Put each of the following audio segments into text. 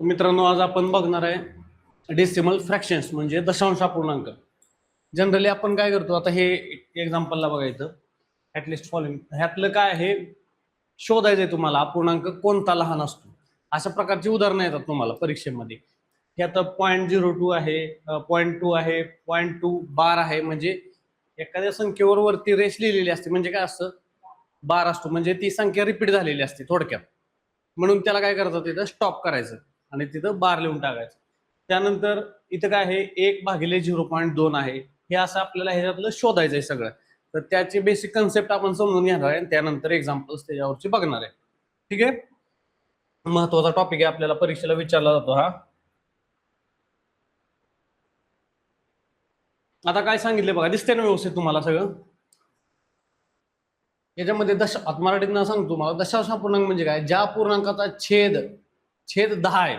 मित्रांनो, आज आपण बघणार आहे डेसिमल फ्रॅक्शन्स म्हणजे दशांश अपूर्णांक. जनरली आपण काय करतो, आता हे एक्झाम्पलला बघायचं ऍटलिस्ट फॉलोइंग, ह्यातलं काय आहे शोधायचंय तुम्हाला, अपूर्णांक कोणता लहान असतो. अशा प्रकारची उदाहरणं येतात तुम्हाला परीक्षेमध्ये. हे आता 0.02 आहे, 0.2 आहे, 0.2 बार आहे. म्हणजे एखाद्या संख्येवर वरती रेष लिहिलेली असते, म्हणजे काय असतं, बार असतो, म्हणजे ती संख्या रिपीट झालेली असते थोडक्यात. म्हणून त्याला काय करायचं, तिथं स्टॉप करायचं आणि तिथं बार लिहून टाकायचं. त्यानंतर इथं काय आहे, 1/0.2 आहे. हे असं आपल्याला ह्याच्यातलं शोधायचंय सगळं. तर त्याची बेसिक कन्सेप्ट आपण समजून घेणार आहे, त्यानंतर एक्झाम्पल्स त्याच्यावरची बघणार आहे. ठीक आहे, महत्वाचा टॉपिक आहे, आपल्याला परीक्षेला विचारला जातो हा. आता काय सांगितले बघा, दिसते ना व्यवस्थित तुम्हाला सगळं. याच्यामध्ये मराठीत ना सांगतो तुम्हाला, दशांश अपूर्णांक म्हणजे काय, ज्या अपूर्णांकाचा छेद 10 आहे.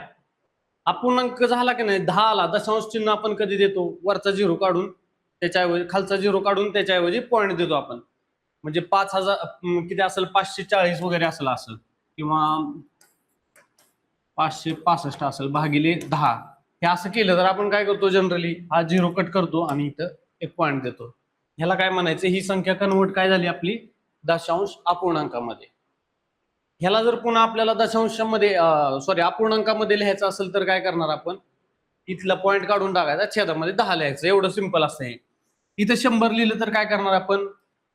अपूर्णांक झाला की नाही, 10 आला, दशांश चिन्ह आपण कधी देतो, वरचा झिरो काढून त्याच्याऐवजी खालचा झिरो काढून त्याच्याऐवजी पॉईंट देतो आपण. म्हणजे 5000 किती असेल, 540 वगैरे असेल किंवा 565 असेल भागिले 10. हे असं केलं तर आपण काय करतो, जनरली हा झिरो कट करतो आणि इथं एक पॉईंट देतो. ह्याला काय म्हणायचं, ही संख्या कन्वर्ट काय झाली आपली दशांश अपूर्णांकामध्ये. ह्याला जर पुन्हा आपल्याला दशांशामध्ये अपूर्णांकामध्ये लिहायचं असेल तर काय करणार आपण, इथला पॉईंट काढून टाकायचा, छेदामध्ये 10 लिहायचं. एवढं सिंपल असतं हे. इथं 100 लिहिलं तर काय करणार आपण,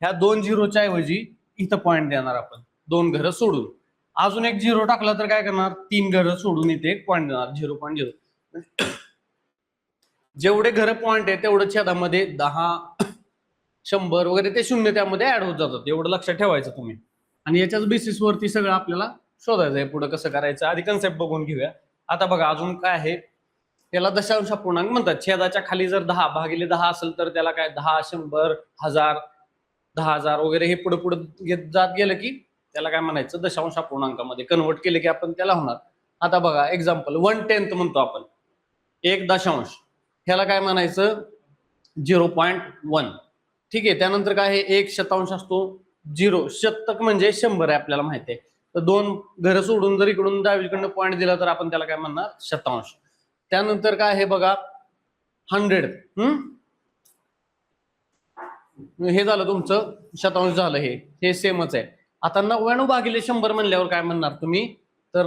ह्या 2 झिरोच्या ऐवजी इथं पॉईंट देणार आपण, 2 घरं सोडून. अजून एक झिरो टाकला तर काय करणार, 3 घरं सोडून इथे एक पॉईंट देणार, 0.0. जेवढे घरं पॉईंट आहे तेवढं छेदामध्ये 10, 100 वगैरे ते शून्य त्यामध्ये ऍड होत जातात. एवढं लक्षात ठेवायचं तुम्ही. आणि याच्याच बेसिसवरती सगळं आपल्याला शोधायचं आहे पुढे कसं करायचं. आधी कन्सेप्ट बघून घेऊया. आता बघा अजून काय आहे, त्याला दशांश अपूर्णांक म्हणतात. छेदाच्या खाली जर 10 भागिले 10 असेल तर त्याला काय 10, 100, 1000, 10,000 वगैरे हे पुढे पुढे घेत जात गेलं की त्याला काय म्हणायचं, दशांश अपूर्णांकामध्ये कन्वर्ट केले की आपण त्याला होणार. आता बघा एक्झाम्पल 1/10 म्हणतो आपण, 1/10. ह्याला काय म्हणायचं, 0.1. ठीक आहे. त्यानंतर काय आहे, 1/शतांश असतो, 0. शतक म्हणजे 100 आहे आपल्याला माहिती आहे. तर 2 घरं सोडून जर इकडून डावीकडनं पॉईंट दिला तर आपण त्याला काय म्हणणार, शतांश. त्यानंतर काय आहे बघा 100. हे झालं तुमचं शतांश झालं, हे सेमच आहे. आता 99 भागिले 100 म्हणल्यावर काय म्हणणार तुम्ही, तर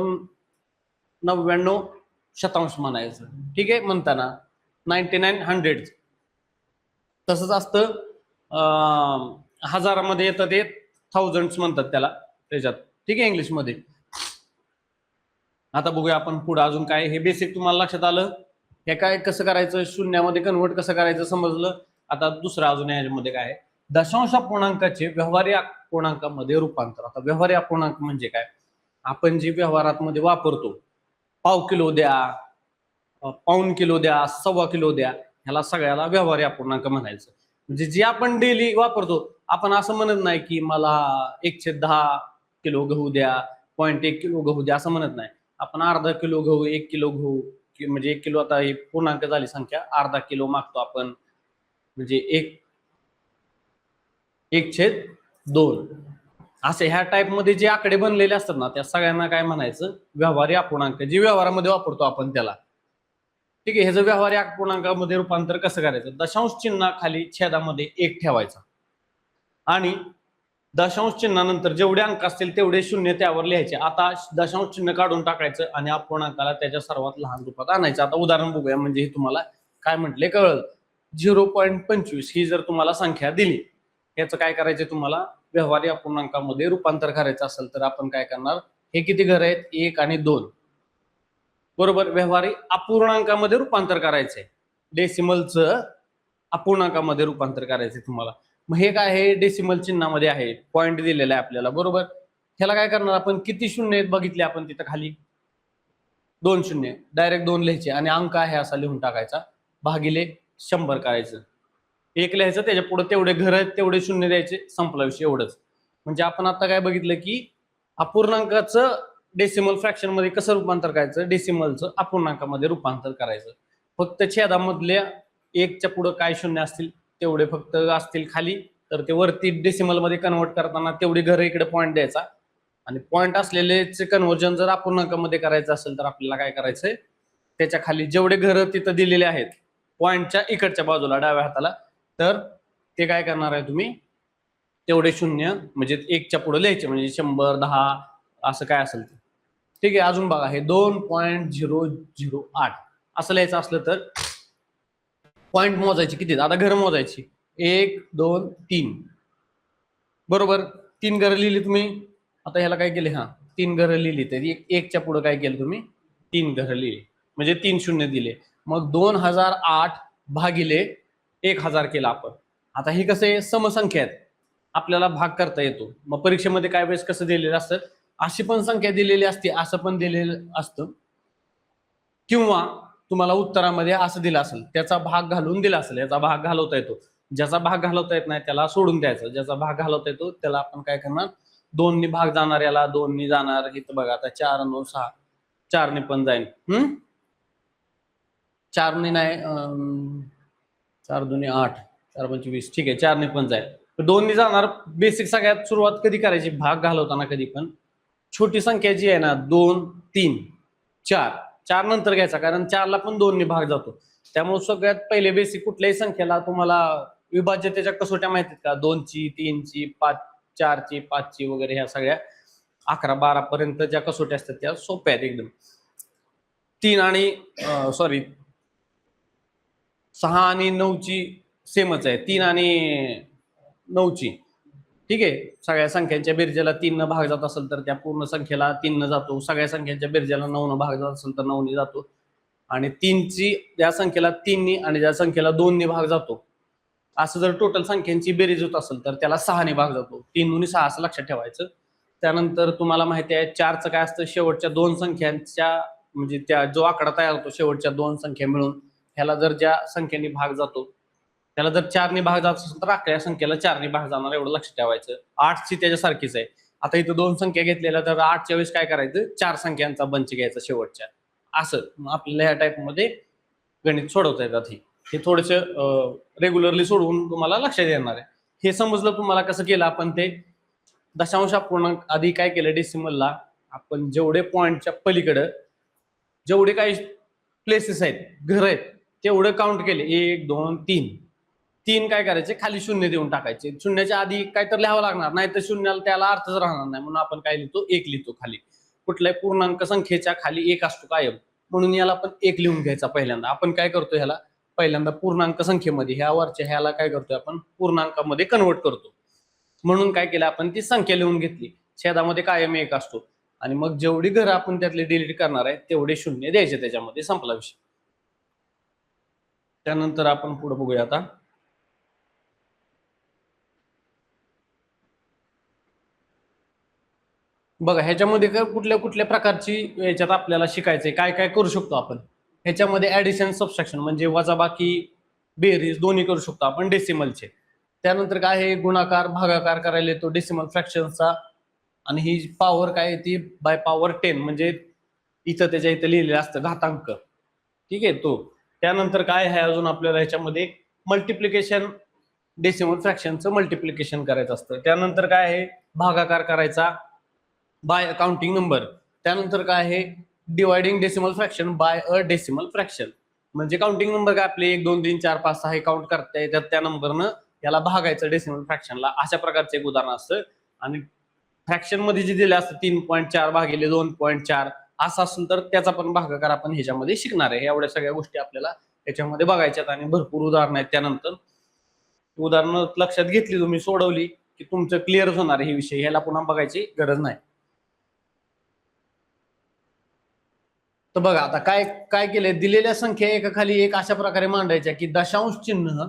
99 शतांश म्हणायचं. ठीक आहे, म्हणताना 99 हंड्रेड. तसंच असतं हजारामध्ये येतं ते थाउजंड्स म्हणतात त्याला त्याच्यात. ठीक आहे, इंग्लिशमध्ये. आता बघूया आपण पुढे अजून काय, हे बेसिक तुम्हाला लक्षात आलं. हे काय कसं करायचं, शून्यामध्ये कन्वर्ट कसं करायचं समजलं. आता दुसरं अजून याच्यामध्ये काय आहे, दशांश अपूर्णांकाचे व्यवहारी अपूर्णांकामध्ये रूपांतर. आता व्यवहारी अपूर्णांक म्हणजे काय, आपण जे व्यवहारात मध्ये वापरतो, पाव किलो द्या, पाऊण किलो द्या, सव्वा किलो द्या, ह्याला सगळ्याला व्यवहारी अपूर्णांक म्हणायचं. म्हणजे जे आपण डेली वापरतो. आपण असं म्हणत नाही की मला 1/10 किलो गहू द्या, 0.1 किलो गहू द्या, असं म्हणत नाही. आपण अर्धा किलो गहू, 1 किलो गहू, म्हणजे 1 किलो, आता ही पूर्णांक झाली संख्या, अर्धा किलो मागतो आपण, म्हणजे 1/2. असे ह्या टाइप मध्ये जे आकडे बनलेले असतात ना, त्या सगळ्यांना काय म्हणायचं, व्यवहारी अपूर्णांक. जे व्यवहारामध्ये वापरतो आपण त्याला. ठीक आहे, ह्याचं व्यवहारी अपूर्णांकामध्ये रूपांतर कसं करायचं, दशांश चिन्हाखाली छेदामध्ये 1 ठेवायचा आणि दशांश चिन्हानंतर जेवढे अंक असतील तेवढे शून्य त्यावर लिहायचे. आता दशांश चिन्ह काढून टाकायचं आणि अपूर्णांकाला त्याच्या सर्वात लहान रूपात आणायचं. आता उदाहरण बघूया, म्हणजे हे तुम्हाला काय म्हटले कळलं. 0.25 ही जर तुम्हाला संख्या दिली, याचं काय करायचं, तुम्हाला व्यवहारी अपूर्णांकामध्ये रूपांतर करायचं असेल तर आपण काय करणार, हे किती घर आहेत, 1 आणि 2, बरोबर. व्यवहारी अपूर्णांकामध्ये रूपांतर करायचंय, डेसिमलचं अपूर्णांकामध्ये रूपांतर करायचंय तुम्हाला. मग हे काय आहे, डेसिमल चिन्हामध्ये आहे, पॉईंट दिलेला आहे आपल्याला, बरोबर. ह्याला काय करणार आपण, किती शून्य आहेत बघितले आपण तिथं खाली, 2 शून्य, डायरेक्ट 2 लिहायचे आणि अंक आहे असा लिहून टाकायचा, भागिले 100 करायचं, 1 लिहायचं, त्याच्या पुढे तेवढे घर आहेत तेवढे शून्य द्यायचे, संपला विषय, एवढंच. म्हणजे आपण आता काय बघितलं की अपूर्णांकाचं डेसिमल फ्रॅक्शन मध्ये कसं रूपांतर करायचं, डेसिमलचं अपूर्णांकामध्ये रूपांतर करायचं. फक्त छेदामधल्या 1च्या पुढे काय शून्य असतील तेवढे फक्त असतील खाली, तर ते वरती डेसिमल मध्ये कन्वर्ट करताना तेवढी घरं इकडे पॉईंट द्यायचा आणि पॉईंट असलेले कन्व्हर्जन जर अपूर्णांकामध्ये करायचं असेल तर आपल्याला काय करायचंय, त्याच्या खाली जेवढे घर तिथं दिलेले आहेत पॉईंटच्या इकडच्या बाजूला डाव्या हाताला, तर ते काय करणार आहे तुम्ही, तेवढे शून्य म्हणजे एकच्या पुढे लिहायचे, म्हणजे 100, 10 असं काय असेल ते. ठीक आहे. अजून बघा, हे 2.008 असं लिहायचं असलं तर पॉईंट मोजायची किती, आता घर मोजायची 1 2 3, बरोबर. 3 घरं लिहिली तुम्ही. आता ह्याला काय केले, 3 घरं लिहिली, तरी एकच्या पुढे काय केलं तुम्ही, 3 घरं लिहिली, म्हणजे 3 शून्य दिले. मग 2008 भागिले 1000 केला आपण. आता हे कसे समसंख्या आहेत, आपल्याला भाग करता येतो. मग परीक्षेमध्ये काय वेळेस कसं दिलेलं असतं, अशी पण संख्या दिलेली असते, असं पण दिलेलं असतं, किंवा तुम्हाला उत्तरामध्ये असं दिलं असेल, त्याचा भाग घालून दिला असेल, याचा भाग घालवता येतो. ज्याचा भाग घालवता येत नाही त्याला सोडून द्यायचं, ज्याचा भाग घालवता येतो त्याला आपण काय करणार, 2 भाग जाणार, याला 2 जाणार. इथं बघा आता 4 9 6, 4 पण जाईल. 4 नाही, 4 2 8, 4 25, ठीक आहे, 4 पण जाईल. 2 जाणार. बेसिक सगळ्यात सुरुवात कधी करायची, भाग घालवताना कधी पण छोटी संख्या जी आहे ना, 2 3 4, 4 नंतर घ्यायचा, कारण 4ला पण 2 भाग जातो. त्यामुळे सगळ्यात पहिले बेसिक कुठल्याही संख्येला तुम्हाला विभाज्यतेच्या कसोट्या माहितीत का, 2 ची, 3 ची, 5 4 ची, 5 ची वगैरे, ह्या सगळ्या 11 12 पर्यंत ज्या कसोट्या असतात त्या सोप्या आहेत एकदम. 3 आणि 6 आणि 9 ची सेमच आहे, 3 आणि 9 ची. ठीक आहे. सगळ्या संख्यांच्या बेरजेला 3 न भाग जात असेल तर त्या पूर्ण संख्येला 3 न जातो. सगळ्या संख्यांच्या बेरजेला 9 न भाग जात असेल तर 9 ने जातो. आणि 3 ची ज्या संख्येला 3 ने आणि ज्या संख्येला 2 ने भाग जातो, असं जर टोटल संख्यांची बेरीज होत असेल तर त्याला 6 ने भाग जातो. 3 दुनी 6 असं लक्षात ठेवायचं. त्यानंतर तुम्हाला माहिती आहे 4चं काय असतं, शेवटच्या 2 संख्यांच्या म्हणजे त्या जो आकडा तयार होतो शेवटच्या 2 संख्या मिळून, ह्याला जर ज्या संख्येने भाग जातो त्याला जर 4 ने भाग जात असेल तर अख्ख्या संख्येला 4 ने भाग जाणार, एवढं लक्षात ठेवायचं. 8 ची त्याच्यासारखीच आहे. आता इथं 2 संख्या घेतलेल्या, तर 8च्या वेळेस काय करायचं, 4 संख्यांचा बंच घ्यायचा शेवटच्या. असं आपल्याला ह्या टाइप मध्ये गणित सोडवता येतात. हे थोडेसे रेग्युलरली सोडवून तुम्हाला लक्षात येणार आहे. हे समजलं तुम्हाला कसं केलं आपण ते. दशांश अपूर्णांक आधी काय केलं, डेसिमलला आपण जेवढे पॉईंटच्या पलीकडे जेवढे काही प्लेसेस आहेत, घर आहेत, तेवढं काउंट केले. 1 2 3. 3 काय करायचे, खाली शून्य देऊन टाकायचे. शून्याच्या आधी काय तर लिहावं लागणार, नाही तर शून्याला त्याला अर्थच राहणार नाही. म्हणून आपण काय लिहितो, 1 लिहितो खाली. कुठल्याही पूर्णांक संख्येच्या खाली 1 असतो कायम, म्हणून याला आपण 1 लिहून घ्यायचा पहिल्यांदा. आपण काय करतो, ह्याला पहिल्यांदा पूर्णांक संख्येमध्ये, ह्या वरच्या ह्याला काय करतोय आपण, पूर्णांकामध्ये कन्वर्ट करतो. म्हणून काय केलं आपण, ती संख्या लिहून घेतली. छेदामध्ये कायम 1 असतो. आणि मग जेवढी घरं आपण त्यातले डिलीट करणार आहे तेवढे शून्य द्यायचे त्याच्यामध्ये, संपला विषय. त्यानंतर आपण पुढे बघूया. आता बघा, ह्याच्यामध्ये कुठल्या कुठल्या प्रकारची याच्यात आपल्याला शिकायचंय, काय काय करू शकतो आपण. ह्याच्यामध्ये ऍडिशन सबट्रॅक्शन म्हणजे वजाबाकी बेरीज दोन्ही करू शकतो आपण डेसिमलचे. त्यानंतर काय आहे, गुणाकार भागाकार करायला येतो डेसिमल फ्रॅक्शनचा. आणि ही पॉवर काय ती बाय पॉवर 10, म्हणजे इथं त्याच्या इथं लिहिलेलं असतं घातांक. ठीक आहे तो. त्यानंतर काय आहे अजून आपल्याला ह्याच्यामध्ये, मल्टिप्लिकेशन, डेसिमल फ्रॅक्शनचं मल्टिप्लिकेशन करायचं असतं. त्यानंतर काय आहे, भागाकार करायचा बाय काउंटिंग नंबर. त्यानंतर काय आहे, dividing decimal fraction by a decimal fraction, म्हणजे काउंटिंग नंबर काय आपले 1 2 3 4 5 6 हे काउंट करता येतात, त्या नंबरनं याला भागायचं डेसिमल फ्रॅक्शनला. अशा प्रकारचं एक उदाहरण असतं. आणि फ्रॅक्शन मध्ये जे दिले असतं 3.4 भागिले 2.4 असं असेल तर त्याचा पण भागाकार आपण ह्याच्यामध्ये शिकणार आहे. एवढ्या सगळ्या गोष्टी आपल्याला त्याच्यामध्ये बघायच्यात आणि भरपूर उदाहरणं आहेत. त्यानंतर उदाहरणं लक्षात घेतली तुम्ही, सोडवली की तुमचं क्लिअरच होणार आहे हे विषय, ह्याला पुन्हा बघायची गरज नाही. तर बघा आता काय काय केलंय, दिलेल्या संख्या एका खाली एक अशा प्रकारे मांडायच्या की दशांश चिन्ह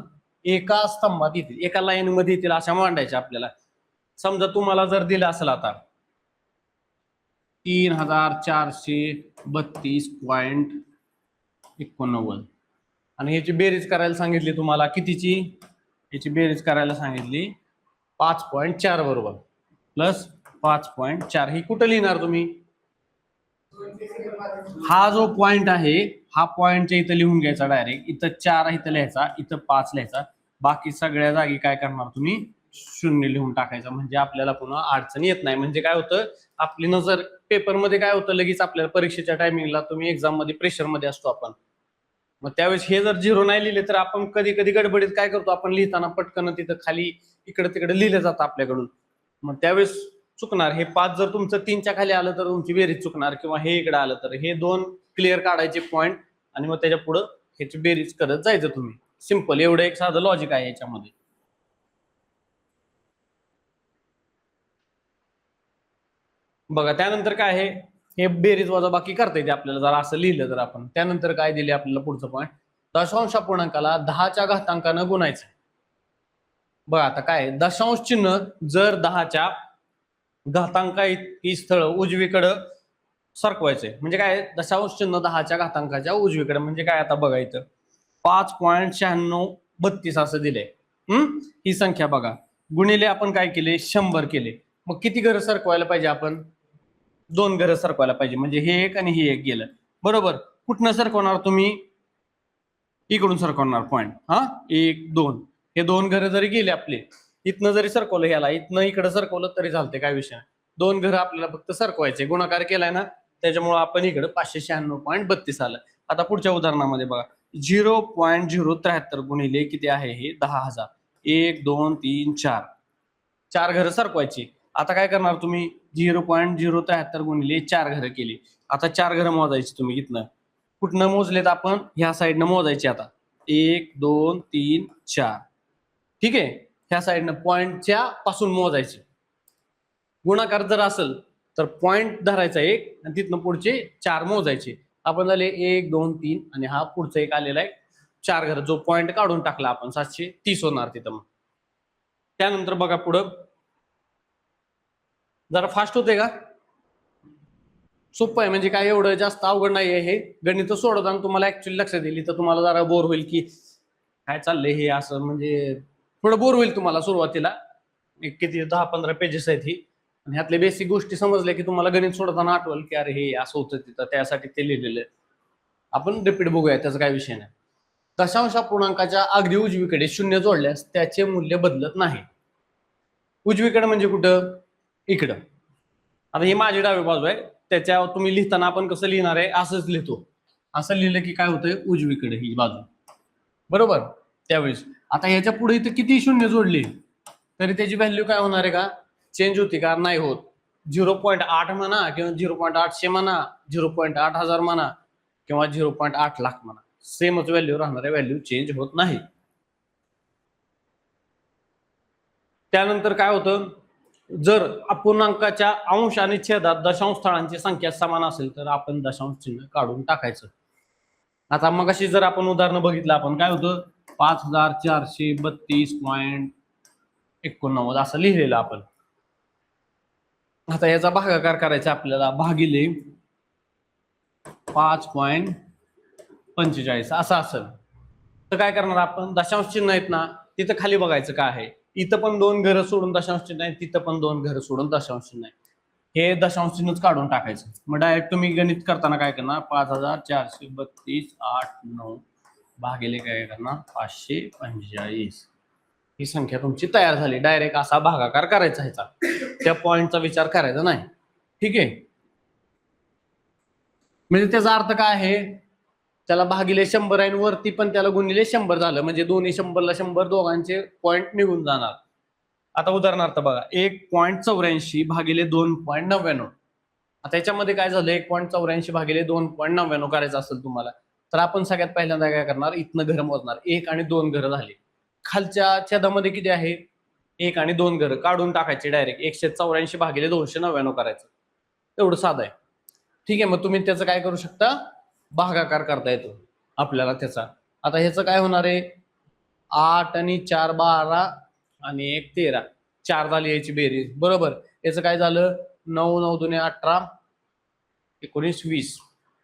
एका स्तंभात येतील, एका लाईन मध्ये येतील, अशा मांडायच्या आपल्याला. समजा तुम्हाला जर दिलं असेल आता 3432.89 आणि ह्याची बेरीज करायला सांगितली तुम्हाला, कितीची, याची बेरीज करायला सांगितली 5.4 बरोबर प्लस 5.4. ही कुठं लिहिणार तुम्ही, हा जो पॉइंट आहे हा पॉइंटच्या इथं लिहून घ्यायचा डायरेक्ट. इथं 4 इथं लिहायचा, इथं 5 लिहायचा. बाकी सगळ्या जागी काय करणार तुम्ही, शून्य लिहून टाकायचा, म्हणजे आपल्याला पुन्हा अडचण येत नाही. म्हणजे काय होतं, आपली नजर पेपरमध्ये काय होतं, लगेच आपल्याला परीक्षेच्या टायमिंगला तुम्ही एक्झाम मध्ये प्रेशर मध्ये असतो आपण, मग त्यावेळेस हे जर 0 नाही लिहिले तर आपण कधी कधी गडबडीत काय करतो, आपण लिहिताना पटकन तिथं खाली इकडे तिकडे लिहिलं जातं आपल्याकडून, मग त्यावेळेस चुकणार. हे 5 जर तुमचं 3च्या खाली आलं तर तुमची बेरीज चुकणार, किंवा हे इकडे आलं तर हे 2 क्लिअर काढायचे पॉईंट, आणि मग त्याच्या पुढे ह्याची बेरीज करत जायचं तुम्ही. सिंपल एवढं एक साधं लॉजिक आहे याच्यामध्ये. बघा त्यानंतर काय आहे, हे बेरीज वजाबाकी करता येते आपल्याला जर असं लिहिलं तर आपण. त्यानंतर काय दिले आपल्याला पुढचं पॉईंट, दशांश अपूर्णांकाला 10च्या घातांकानं गुणायचं. बघा आता काय, दशांश चिन्ह जर 10च्या घातांका ही स्थळ उजवीकडं सरकवायचे, म्हणजे काय, दशांश चिन्ह 10च्या घातांकाच्या उजवीकडे, म्हणजे काय, आता बघा इथं 5.9632 असं दिलंय. ही संख्या बघा, गुणिले आपण काय केले, 100 केले. मग किती घरं सरकवायला पाहिजे आपण, 2 घरं सरकवायला पाहिजे, म्हणजे हे एक आणि हे एक गेलं. बरोबर, कुठनं सरकवणार तुम्ही, इकडून सरकवणार पॉईंट, 1 2, हे 2 घरं जरी गेले आपले, इथनं जरी सरकवलं, ह्याला इथनं इकडे सरकवलं तरी चालते, काय विषय. 2 घरं आपल्याला फक्त सरकवायचे, गुणाकार केलाय ना, त्याच्यामुळे आपण इकडे 596.32 आलं. आता पुढच्या उदाहरणामध्ये बघा, 0.073 गुणिले किती आहे हे, 10,000, 1 2 3 4, 4 घरं सरकवायची. आता काय करणार तुम्ही, 0.073 गुणिले 4 घरं केली. आता 4 घरं मोजायची तुम्ही, इथनं कुठनं मोजलेत आपण, ह्या साईडनं मोजायची. आता 1 2 3 4, ठीक आहे, ह्या साईडनं पॉईंटच्या पासून मोजायची. गुणाकार जर असेल तर पॉईंट धरायचा एक, आणि तिथनं पुढचे 4 मोजायचे. आपण झाले 1 2 3, आणि हा पुढचा एक आलेला आहे 4 घर, जो पॉईंट काढून टाकला आपण 730 होणार तिथं. मग त्यानंतर बघा पुढं, जरा फास्ट होते का, सोपं आहे, म्हणजे काय एवढं जास्त अवघड नाही आहे. हे गणित सोडवताना तुम्हाला ऍक्च्युअली लक्षात येईल, तर तुम्हाला जरा बोर होईल की काय चाललंय हे असं, म्हणजे थोडं बोर होईल तुम्हाला सुरुवातीला. किती 10-15 पेजेस आहेत ही, आणि ह्यातल्या बेसिक गोष्टी समजल्या की तुम्हाला गणित सोडताना आठवल की अरे हे असं होतं तिथं, त्यासाठी ते लिहिलेलं. आपण रिपीट बघूया, त्याचा काय विषय नाही. दशांश अपूर्णांकाच्या अगदी उजवीकडे 0 जोडल्यास त्याचे मूल्य बदलत नाही. उजवीकडे म्हणजे कुठं, इकडं. आता ही माझी डावी बाजू आहे, त्याच्यावर तुम्ही लिहिताना आपण कसं लिहिणार आहे, असंच लिहितो. असं लिहिलं की काय होतंय, उजवीकडे ही बाजू, बरोबर. त्यावेळेस आता ह्याच्या पुढे इथं किती 0 जोडले तरी त्याची व्हॅल्यू काय होणार आहे का, चेंज होती का, नाही होत. 0.8 म्हणा, किंवा 0.800 म्हणा, 0.8000 म्हणा, किंवा 0.8 लाख म्हणा, सेमच व्हॅल्यू राहणार आहे, व्हॅल्यू चेंज होत नाही. त्यानंतर काय होतं, जर अपूर्णांकाच्या अंश आणि छेदात दशांश स्थळांची संख्या समान असेल तर आपण दशांश चिन्ह काढून टाकायचं. आता मग अशी जर आपण उदाहरण बघितलं, आपण काय होतं, 5432.89 असं लिहिलेलं आपण. आता याचा भागाकार करायचा आपल्याला, भागिले 5.45 असं असेल तर काय करणार आपण, दशांश चिन्ह आहेत ना, तिथं खाली बघायचं काय आहे. इथं पण 2 घरं सोडून दशांश चिन्ह आहे, तिथं पण 2 घरं सोडून दशांश चिन्ह आहे. हे दशांश चिन्हच काढून टाकायचं. मग डायरेक्ट तुम्ही गणित करताना काय करणार, 5432.89 भागिले काय करणार, 545. ही संख्या तुमची तयार झाली. डायरेक्ट असा भागाकार करायचा ह्याचा, त्या पॉइंटचा विचार करायचा नाही, ठीक आहे. म्हणजे त्याचा अर्थ काय आहे, त्याला भागिले 100 आहे, वरती पण त्याला गुणिले 100 झालं, म्हणजे दोन्ही 100ला 100, दोघांचे पॉईंट निघून जाणार. आता उदाहरणार्थ बघा, 1.84 भागिले 2.99. आता याच्यामध्ये काय झालं, 1.84 भागिले 2.99 करायचं असेल तुम्हाला, तर आपण सगळ्यात पहिल्यांदा काय करणार, इथनं घर मोजणार. 1 आणि 2 घरं झाली. खालच्या छेदामध्ये किती आहे, 1 आणि 2 घरं काढून टाकायचे डायरेक्ट. 184 भागिले 299 करायचं, एवढं साधं आहे, ठीक आहे. मग तुम्ही त्याचं काय करू शकता, भागाकार करता येतो आपल्याला त्याचा. आता ह्याचं काय होणार आहे, 8 आणि 4 12 आणि 1 13, 4 झाली याची बेरीज, बरोबर. याचं काय झालं, 9 9 2 18 19 20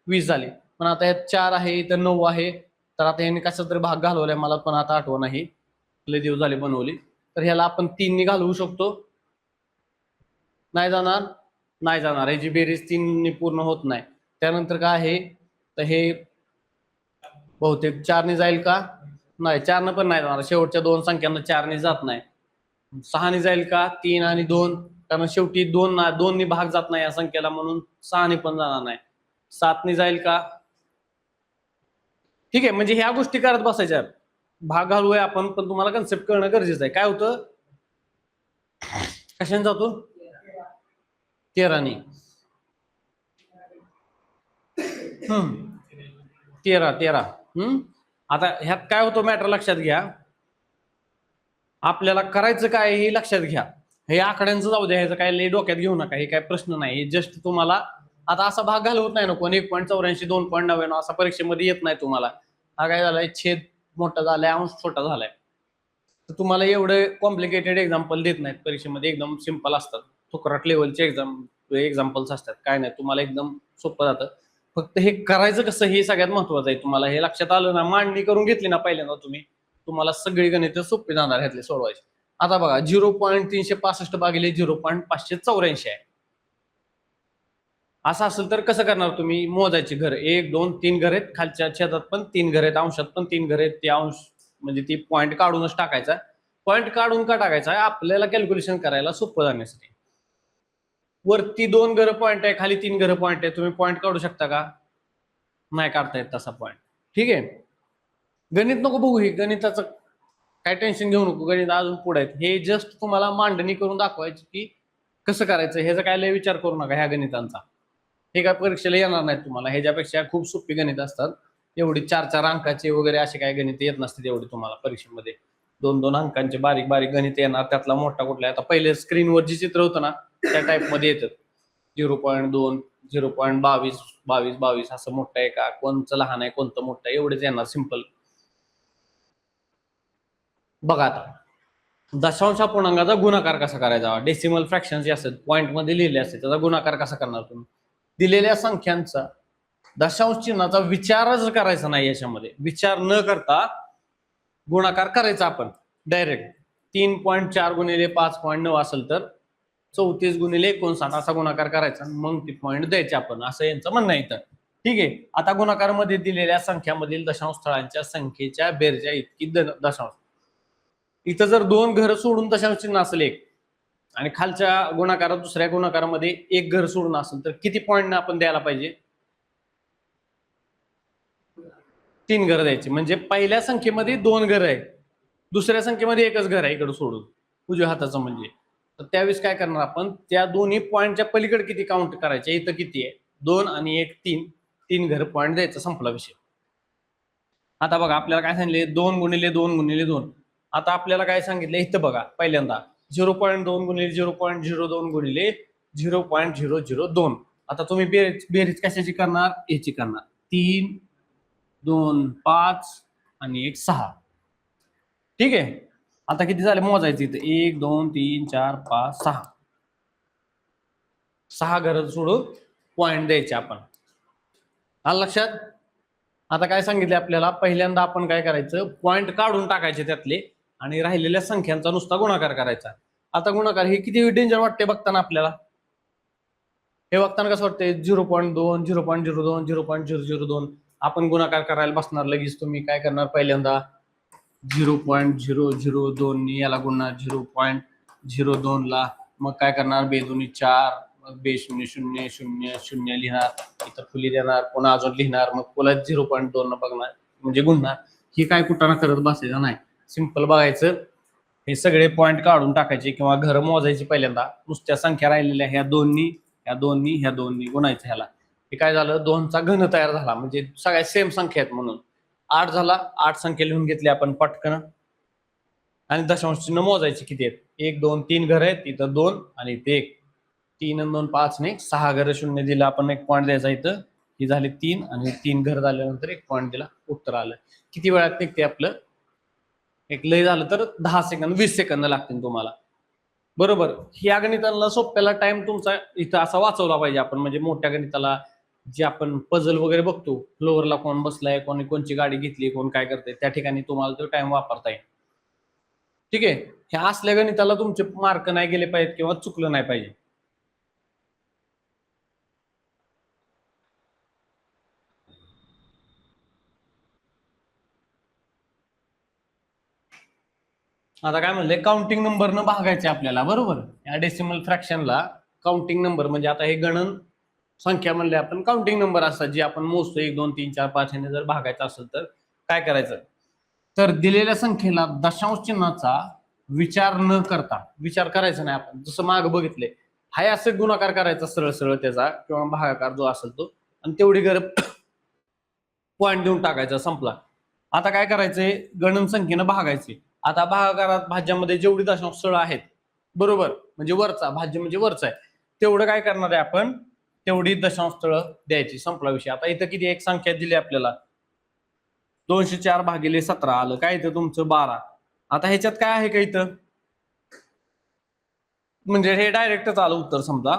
20 झाली. पण आता यात 4 आहे, इथं 9 आहे, तर आता यांनी कसा तरी भाग घालवलाय, मला पण आता आठवण नाही, लय दिवस झाले बनवली. तर ह्याला आपण 3 ने घालवू शकतो, नाही जाणार, नाही जाणार, याची बेरीज 3 ने पूर्ण होत नाही. त्यानंतर काय आहे, तर हे बहुतेक 4 ने जाईल का, नाही, 4 ने पण नाही जाणार, शेवटच्या 2 संख्यांना 4 ने जात नाही. 6 जाईल का 3 आणि 2, कारण शेवटी 2 भाग जात नाही या संख्येला, म्हणून 6 पण जाणार नाही. 7 जाईल का? ठीक आहे, म्हणजे ह्या गोष्टी करत बसायच्या. भाग घालूया आपण, पण तुम्हाला कन्सेप्ट करणं गरजेचं आहे. काय होतं, कशाने जातो? 13ने. 13. आता ह्यात काय होतं मॅटर लक्षात घ्या. आपल्याला करायचं काय हे लक्षात घ्या. हे आकड्यांचं जाऊ द्या, ह्याचं काय लय डोक्यात घेऊ नका, हे काय प्रश्न नाही. जस्ट तुम्हाला आता असा भाग घालवत नाही ना कोण, 1.84 2.99 असा परीक्षेमध्ये येत नाही तुम्हाला. हा काय झालाय, छेद मोठा झालाय, अंश छोटा झालाय. तर तुम्हाला एवढे कॉम्प्लिकेटेड एक्झाम्पल देत नाहीत परीक्षेमध्ये, एकदम सिंपल असतात. फुकराट लेवलचे एक्झाम्पल्स असतात, काय नाही, तुम्हाला एकदम सोपं जातं. फक्त हे करायचं कसं हे सगळ्यात महत्वाचं आहे. तुम्हाला हे लक्षात आलं ना, मांडणी करून घेतली ना पहिल्यांदा तुम्ही, तुम्हाला सगळी गणित सोपी जाणार ह्यातले सोडवायचे. आता बघा 0.365 भागिले 0.584 आहे. असं असेल तर कसं करणार तुम्ही? मोजायची घर, 1 2 3 घर आहेत, खालच्या छेदात पण 3 घर आहेत, अंशात पण 3 घर आहेत. ते अंश म्हणजे ती पॉईंट काढूनच टाकायचा. पॉईंट काढून का टाकायचा? आपल्याला कॅल्क्युलेशन करायला सोपं जाण्यासाठी. वरती 2 घर पॉईंट आहे, खाली 3 घर पॉईंट आहे. तुम्ही पॉईंट काढू शकता का? नाही काढता येत तसा पॉईंट. ठीक आहे, गणित नको बघू, हे गणिताचं काय टेन्शन घेऊ नको, गणित अजून पुढे आहेत. हे जस्ट तुम्हाला मांडणी करून दाखवायची की कसं करायचं, ह्याचा काय लय विचार करू नका ह्या गणितांचा. हे काय परीक्षेला येणार नाही तुम्हाला, ह्याच्यापेक्षा खूप सोपी गणित असतात. एवढी 4 अंकाचे वगैरे असे काय गणित येत नसतात एवढे तुम्हाला परीक्षेमध्ये. 2 अंकांचे बारीक बारीक गणित येणार, त्यातला मोठा कुठला. आता पहिले स्क्रीनवर जे चित्र होतं ना त्या टाइप मध्ये येतात. 0.2 0.22 22 22 असं मोठं आहे का, कोणचं लहान आहे कोणतं मोठं आहे, एवढेच येणार सिंपल. बघा आता दशांश अपूर्णांकाचा गुणाकार कसा करायचा. डेसिमल फ्रॅक्शन जे असतात पॉईंट मध्ये लिहिले असते, त्याचा गुणाकार कसा करणार तुम्ही? दिलेल्या संख्यांचा दशांश चिन्हाचा विचारच करायचा नाही, याच्यामध्ये विचार न करता गुणाकार करायचा आपण डायरेक्ट. 3.4 गुणिले 5.9 असेल तर 34 गुणिले 59 असा गुणाकार करायचा, मग ती पॉईंट द्यायचे आपण, असं यांचं म्हणणं आहे इथं. ठीक आहे, आता गुणाकार मध्ये दिलेल्या संख्यामधील दशांश स्थळांच्या संख्येच्या बेरजा इतकी दशांश. इथं जर 2 घर सोडून दशांश चिन्ह असेल एक, आणि खालच्या गुणाकारात दुसऱ्या गुणाकारामध्ये 1 घर सोडून असेल, तर किती पॉईंट आपण द्यायला पाहिजे? 3 घर द्यायचे. म्हणजे पहिल्या संख्येमध्ये 2 घर आहे, दुसऱ्या संख्येमध्ये 1च घर आहे इकडे सोडून, उजव्या हाताचं म्हणजे. तर त्यावेळेस काय करणार आपण, त्या दोन्ही पॉईंटच्या पलीकडे किती काउंट करायचे, इथं किती आहे 2 आणि 1 3, 3 घर पॉईंट द्यायचं, संपला विषय. आता बघा आपल्याला काय सांगितले, 2 गुणिले 2 गुणिले 2. आता आपल्याला काय सांगितलं इथं बघा, पहिल्यांदा 0.2 गुणिले 0.02 गुणिले 0.002. आता तुम्ही बेरीज कशाची करणार? याची करणार. 3 2 5 आणि 1 6. ठीक आहे, आता किती झाले मोजायचे इथे, 1 2 3 4 5 6. 6 घर सोडून पॉईंट द्यायचे आपण. आलं लक्षात? आता काय सांगितले आपल्याला, पहिल्यांदा आपण काय करायचं, पॉईंट काढून टाकायचे त्यातले आणि राहिलेल्या संख्यांचा नुसता गुणाकार करायचा. आता गुणाकार हे किती डेंजर वाटते बघताना आपल्याला. हे बघताना कसं वाटतंय, 0.2 0.02 0.002. आपण गुणाकार करायला बसणार, लगेच तुम्ही काय करणार, पहिल्यांदा 0.002 याला गुणणार 0.02 ला, मग काय करणार, बेदोनी 4, मग बे 0 0 0 0 लिहिणार, इथं फुली देणार, पुन्हा अजून लिहिणार, मग पुन्हा 0.2 बघणार म्हणजे गुणणार. ही काय कुठं करत बसायचं नाही, सिंपल बघायचं. हे सगळे पॉईंट काढून टाकायचे किंवा घर मोजायची. पहिल्यांदा नुसत्या संख्या राहिलेल्या ह्या दोन्ही ह्या दोन्ही गुणायचं ह्याला. हे काय झालं, 2चा घन तयार झाला, म्हणजे सगळ्या सेम संख्या आहेत म्हणून 8 झाला. 8 संख्या लिहून घेतली आपण पटकन, आणि दशांश चिन्ह मोजायचे किती आहेत. 1 2 3 घर आहेत, इथं 2 आणि इथे 1. 3 आणि 2 5 ने 6 घर शून्य दिलं आपण, 1 पॉईंट द्यायचा इथं. ही झाली 3 आणि 3 घर झाल्यानंतर 1 पॉईंट दिला, उत्तर आलं. किती वेळात निघते आपलं? एक लय झालं तर 10 सेकंद 20 सेकंद लागतील तुम्हाला, बरोबर. ह्या गणिताला सोप्याला टाइम तुमचा इथं असा वाचवला पाहिजे आपण, म्हणजे मोठ्या गणिताला जे आपण पझल वगैरे बघतो, फ्लोअरला कोण बसलाय, कोणची गाडी घेतली, कोण काय करते, त्या ठिकाणी तुम्हाला तो टाइम वापरता येईल. ठीक आहे, ह्या असल्या गणिताला तुमचे मार्क नाही गेले पाहिजेत किंवा चुकलं नाही पाहिजे. आता काय म्हणले, काउंटिंग नंबरनं भागायचे आपल्याला, बरोबर. या डेसिमल फ्रॅक्शनला काउंटिंग नंबर म्हणजे आता हे गणन संख्या म्हणले आपण काउंटिंग नंबर असतात जी आपण मोजतो 1 2 3 4 5 ह्याने जर भागायचं असेल तर काय करायचं, तर दिलेल्या संख्येला दशांश चिन्हाचा विचार न करता, विचार करायचा नाही आपण, जसं माग बघितले हाय असं गुणाकार करायचा सरळ सरळ त्याचा किंवा भागाकार जो असेल तो, आणि तेवढी गरज पॉईंट देऊन टाकायचा, संपला. आता काय करायचंय, गणन संख्येनं भागायचे. आता भागाकारात भाज्यामध्ये जेवढी दशांश स्थळ आहेत, बरोबर, म्हणजे वरचा भाज्य म्हणजे वरचा आहे, तेवढं काय करणार आहे आपण, तेवढी दशांश स्थळ द्यायची, संपला विषय. आता इथं किती एक संख्या दिली आपल्याला, 204 भागिले 17 आलं, काय इथं तुमचं 12. आता ह्याच्यात काय आहे का इथं, म्हणजे हे डायरेक्टच आलं उत्तर. समजा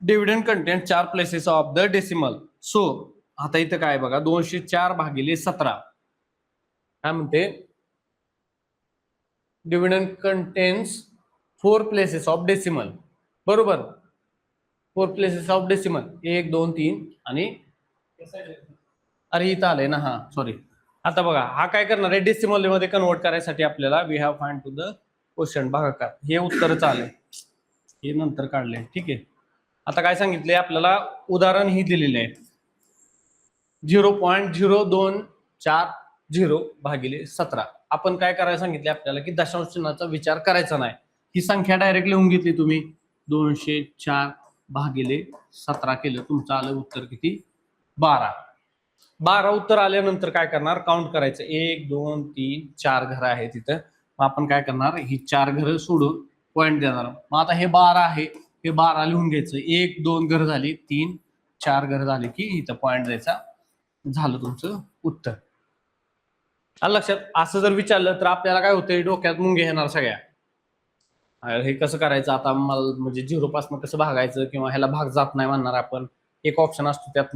dividend content 4 places of the decimal, so आता इथं काय बघा, 204 भागिले 17 काय म्हणते, dividend contains 4 places of decimal, बरोबर. 4 प्लेसेस ऑफ डेसिमल 1 2 3 आणि अरे इथं आलंय ना, हा सॉरी. आता बघा हा काय करणार आहे, डेसिमल मध्ये कन्वर्ट करायसाठी आपल्याला we have find to the question भागाकार, हे उत्तरच आलंय, हे नंतर काढले, ठीक आहे. आता काय सांगितलंय आपल्याला, उदाहरण ही दिलेले आहे 0.0240 भागिले 17. आपण काय करायला सांगितले आपल्याला की दशांश चिन्हाचा विचार करायचा नाही, ही संख्या डायरेक्ट लिहून घेतली तुम्ही, 204 भागिले 17 केलं, तुमचं आलं उत्तर किती, 12. 12 उत्तर आल्यानंतर काय करणार, काउंट करायचं, 1 2 3 4 घरं आहेत तिथं, मग आपण काय करणार, ही 4 घरं सोडून पॉईंट देणार. मग आता हे 12 आहे, हे 12 लिहून घ्यायचं, 1 2 घरं झाली, 3 4 घरं झाली की इथं पॉईंट द्यायचा, झालं तुमचं उत्तर. आलं लक्षात. असं जर विचारलं तर आपल्याला काय होतंय, डोक्यात मुंगे येणार सगळ्या, हे कसं करायचं आता, मला म्हणजे 0 पासून कसं भागायचं, किंवा ह्याला भाग जात नाही म्हणणार आपण, एक ऑप्शन असतो त्यात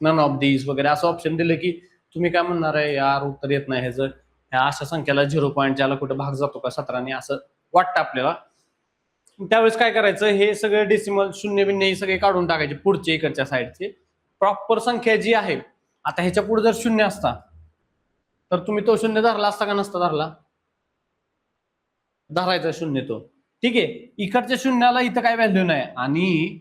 नन ऑफ दीज वगैरे असं ऑप्शन दिलं की तुम्ही काय म्हणणार आहे, यार उत्तर येत नाही ह्याचं, ह्या अशा संख्याला 0 पॉईंट ज्याला कुठे भाग जातो का 17ने, असं वाटतं आपल्याला. त्यावेळेस काय करायचं, हे सगळे डेसिमल शून्य बिन्य हे सगळे काढून टाकायचे पुढचे इकडच्या साईडचे, प्रॉपर संख्या जी आहे. आता ह्याच्या पुढे जर शून्य असता तर तुम्ही तो शून्य धरला असता का नसता धरला, धरायचा शून्य तो, ठीक आहे. इकडच्या शून्याला इथं काय व्हॅल्यू नाही, आणि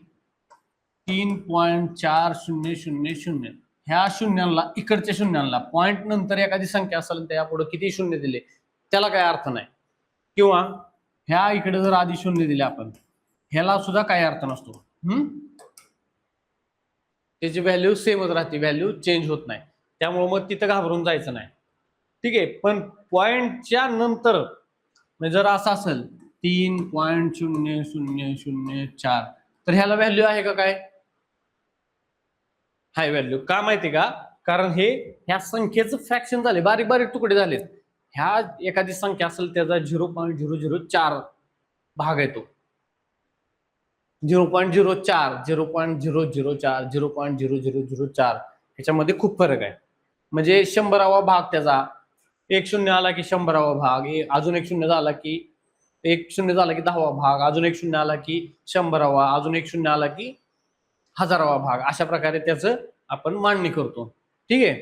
3.4000 ह्या शून्याला, इकडच्या शून्याला पॉईंट नंतर एखादी संख्या असेल त्या पुढे किती शून्य दिले त्याला काय अर्थ नाही, किंवा ह्या इकडे जर आधी शून्य दिले आपण, ह्याला सुद्धा काही अर्थ नसतो, त्याची व्हॅल्यू सेमच राहते, व्हॅल्यू चेंज होत नाही, त्यामुळे मग तिथं घाबरून जायचं नाही, ठीक आहे. पण पॉईंटच्या नंतर जर असं असेल 3.0004 तर ह्याला व्हॅल्यू आहे का, काय हाय व्हॅल्यू, का माहिती का, कारण हे ह्या संख्येचं फ्रॅक्शन झाले, बारीक बारीक तुकडे झालेत. ह्या एखादी संख्या असेल त्याचा 0.004 भाग येतो, 0.04 0.004 0.0004 ह्याच्यामध्ये खूप फरक आहे. म्हणजे 100वा भाग त्याचा, एक शून्य आला की 100वा भाग, अजून एक शून्य झाला की, एक शून्य झाला की 10वा भाग, अजून एक शून्य आला की 100वा, अजून एक शून्य आला की 1000वा भाग, अशा प्रकारे त्याचं आपण मांडणी करतो, ठीक आहे.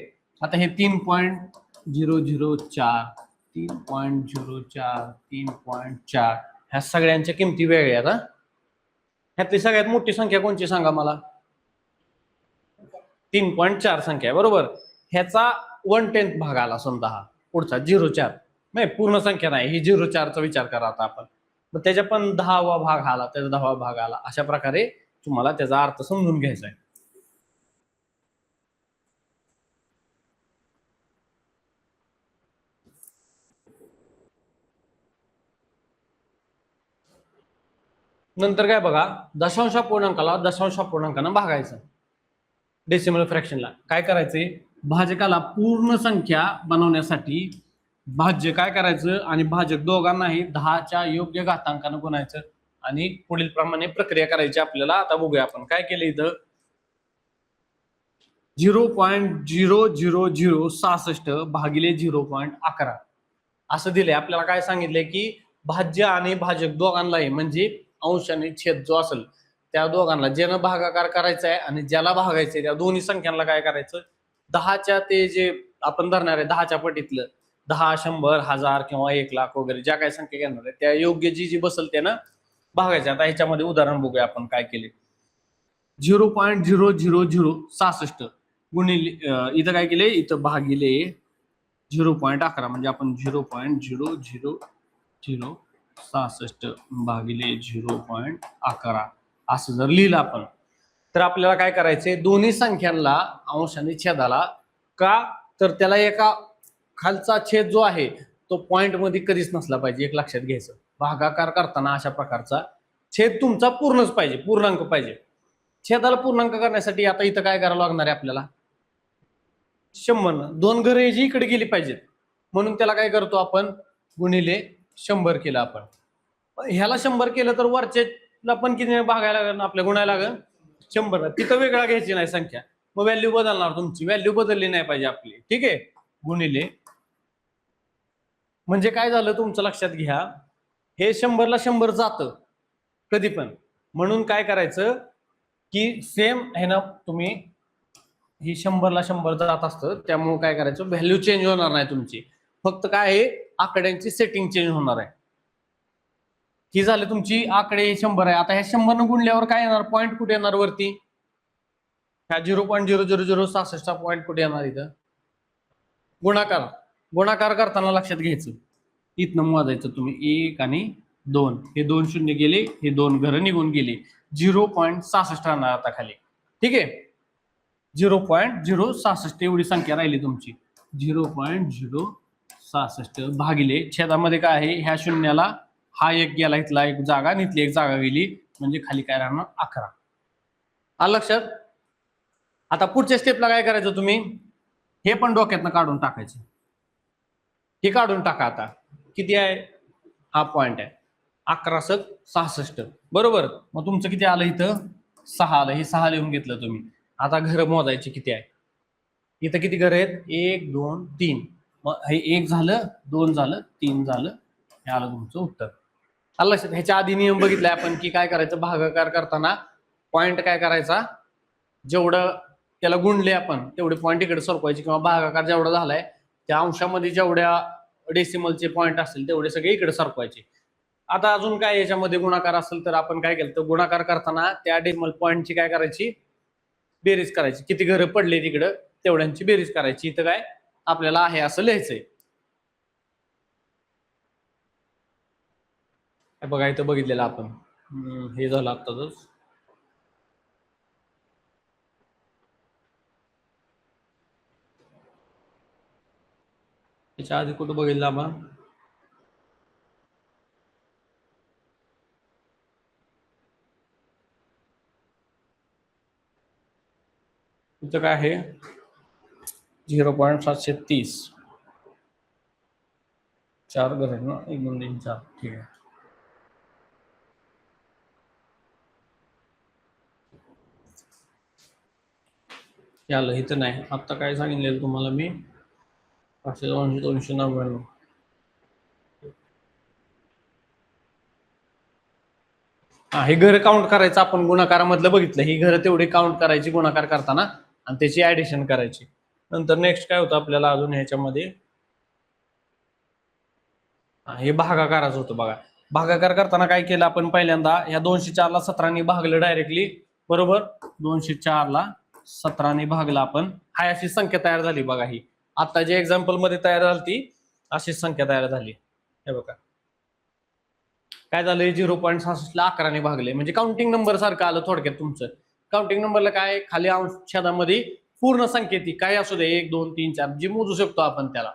आता हे 3.004 3.04 3.4 ह्या सगळ्यांच्या किमती वेगळ्या आहेत. ह्यातली सगळ्यात मोठी संख्या कोणची सांगा मला, 3.4 संख्या आहे, बरोबर. ह्याचा 1/10 भाग आला समजा, हा पुढचा 0.4 नाही, पूर्ण संख्या नाही, ही 0.4चा विचार करा आता आपण, मग त्याच्या पण 10वा भाग आला, त्याचा 10वा भाग आला, अशा प्रकारे तुम्हाला त्याचा अर्थ समजून घ्यायचा आहे. नंतर काय बघा, दशांश पूर्णांकाला दशांश पूर्णांकानं भागायचं, डेसिमल फ्रॅक्शनला काय करायचंय, भाजकाला पूर्ण संख्या बनवण्यासाठी भाज्य काय करायचं आणि भाजक दोघांनाही 10च्या योग्य घातांकानं गुणायचं, आणि पुढील प्रमाणे प्रक्रिया करायची आपल्याला. आता बघूया आपण काय केलं इथं, 0.00066 भागिले 0.11 असं दिलंय आपल्याला. काय सांगितलंय की भाज्य आणि भाजक दोघांनाही, म्हणजे अंश आणि छेद जो असेल त्या दोघांना ज्यानं भागाकार करायचा आहे आणि ज्याला भागायचंय त्या दोन्ही संख्यांना काय करायचं, 10च्या ते जे आपण धरणार आहे 10च्या पटीतलं 10, 100, 1000 किंवा 1,00,000 वगैरे ज्या काही संख्या घेणार आहे त्या योग्य जी बसल त्यानं भागायचे. आता ह्याच्यामध्ये उदाहरण बघूया आपण काय केले. 0.000066 गुणिले इथं काय केले, इथं भागिले 0.11 म्हणजे आपण 0.000066 भागिले 0.11 असं जर लिहिलं आपण, तर आपल्याला काय करायचंय, दोन्ही संख्यांना अंशाने छेदाला का, तर त्याला एका खालचा छेद जो आहे तो पॉइंट मध्ये कधीच नसला पाहिजे, एक लक्षात घ्यायचं. भागाकार करताना अशा प्रकारचा छेद तुमचा पूर्णच पाहिजे, पूर्णांक पाहिजे. छेदाला पूर्णांक करण्यासाठी आता इथं काय करावं लागणार आहे आपल्याला, 100 दोन घरे जी इकडे गेली पाहिजेत, म्हणून त्याला काय करतो आपण, गुणिले 100 केलं आपण. ह्याला 100 केलं तर वरच्याला पण किती भागायला लागेल आपल्या, गुणायला लागेल 100. तिथं वेगळा घ्यायची नाही संख्या, मग व्हॅल्यू बदलणार, तुमची व्हॅल्यू बदलली नाही पाहिजे आपली. ठीक आहे, गुणिले म्हणजे काय झालं तुमचं लक्षात घ्या, हे 100ला 100 जातं कधी पण, म्हणून काय करायचं की सेम आहे ना, तुम्ही ही 100ला 100 जात असतं, त्यामुळे काय करायचं, व्हॅल्यू चेंज होणार नाही तुमची, फक्त काय आहे आकड्यांची सेटिंग चेंज होणार आहे. ही झाली तुमची आकडे 100 आहे. आता ह्या 100 न गुणल्यावर काय येणार, पॉईंट कुठे येणार वरती, ह्या 0.000066 पॉईंट कुठे येणार, इथं गुणाकार. गुणाकार करताना लक्षात घ्यायचं, इथनं मोजायचं तुम्ही 1 आणि 2, हे 2 शून्य गेले, हे 2 घर निघून गेले, 0.66 राहणार आता खाली. ठीक आहे, 0.066 एवढी संख्या राहिली तुमची. 0.066 भागिले छेदामध्ये काय आहे, ह्या शून्याला हा एक गेला, इथला एक जागा, इथली एक जागा गेली, म्हणजे खाली काय राहणार 11. आलं लक्षात. आता पुढच्या स्टेपला काय करायचं तुम्ही, हे पण डोक्यातनं काढून टाकायचं, हे काढून टाका. आता किती आहे, हा पॉइंट आहे 1166 बरोबर. मग तुमचं किती आलं, इथं 6 आलं, हे 6 लिहून घेतलं तुम्ही. आता घर मोजायची किती आहे, इथं किती घर आहेत, 1 2 3, मग हे 1 झालं, 2 झालं, 3 झालं, हे आलं तुमचं उत्तर. आलं लक्षात. ह्याच्या आधी नियम बघितलाय आपण की काय करायचं, भागाकार करताना पॉइंट काय करायचा, जेवढं त्याला गुणले आपण तेवढे पॉईंट इकडे सरकवायचे, किंवा भागाकार जेवढा झालाय त्या अंशामध्ये जेवढ्या डेसिमलचे पॉईंट असतील तेवढे सगळे इकडे सरकवायचे. आता अजून काय याच्यामध्ये गुणाकार असेल तर आपण काय केलं, तर गुणाकार करताना त्या डेसिमल पॉईंटची काय करायची, बेरीज करायची, किती घरं पडले तिकडं तेवढ्यांची बेरीज करायची. इथं काय आपल्याला आहे असं लिहायचंय. बघा इथं बघितलेलं आपण, हे झालं आत्ताच. त्याच्या आधी कुठं बघितलं आपण, इथं काय आहे 0.730, 4 घर आहेत ना, 1 2 3 4. ठीक आहे, आलं इथं नाही. आता काय सांगितलेलं तुम्हाला मी, 500 200 299. हा, हे घर काउंट करायचं आपण, गुणाकारामधलं बघितलं, ही घर तेवढी काउंट करायची गुणाकार करताना आणि त्याची ऍडिशन करायची. नंतर नेक्स्ट काय होतं आपल्याला अजून ह्याच्यामध्ये, हे भागाकाराचं होतं. बघा भागाकार करताना काय केलं आपण, पहिल्यांदा ह्या 204ला 17 भागलं डायरेक्टली, बरोबर. 204ला 17 भागला आपण, हाय अशी संख्या तयार झाली. बघा ही आता जे एक्झाम्पल मध्ये तयार झाली ती अशी संख्या तयार झाली. हे बघा काय झालंय, 0.66ला 11 भागले, म्हणजे काउंटिंग नंबर सारखं आलं थोडक्यात तुमचं. काउंटिंग नंबरला काय, खाली अंश छेदामध्ये पूर्ण संख्या ती काय असू दे, 1 2 3 4 जी मोजू शकतो आपण त्याला,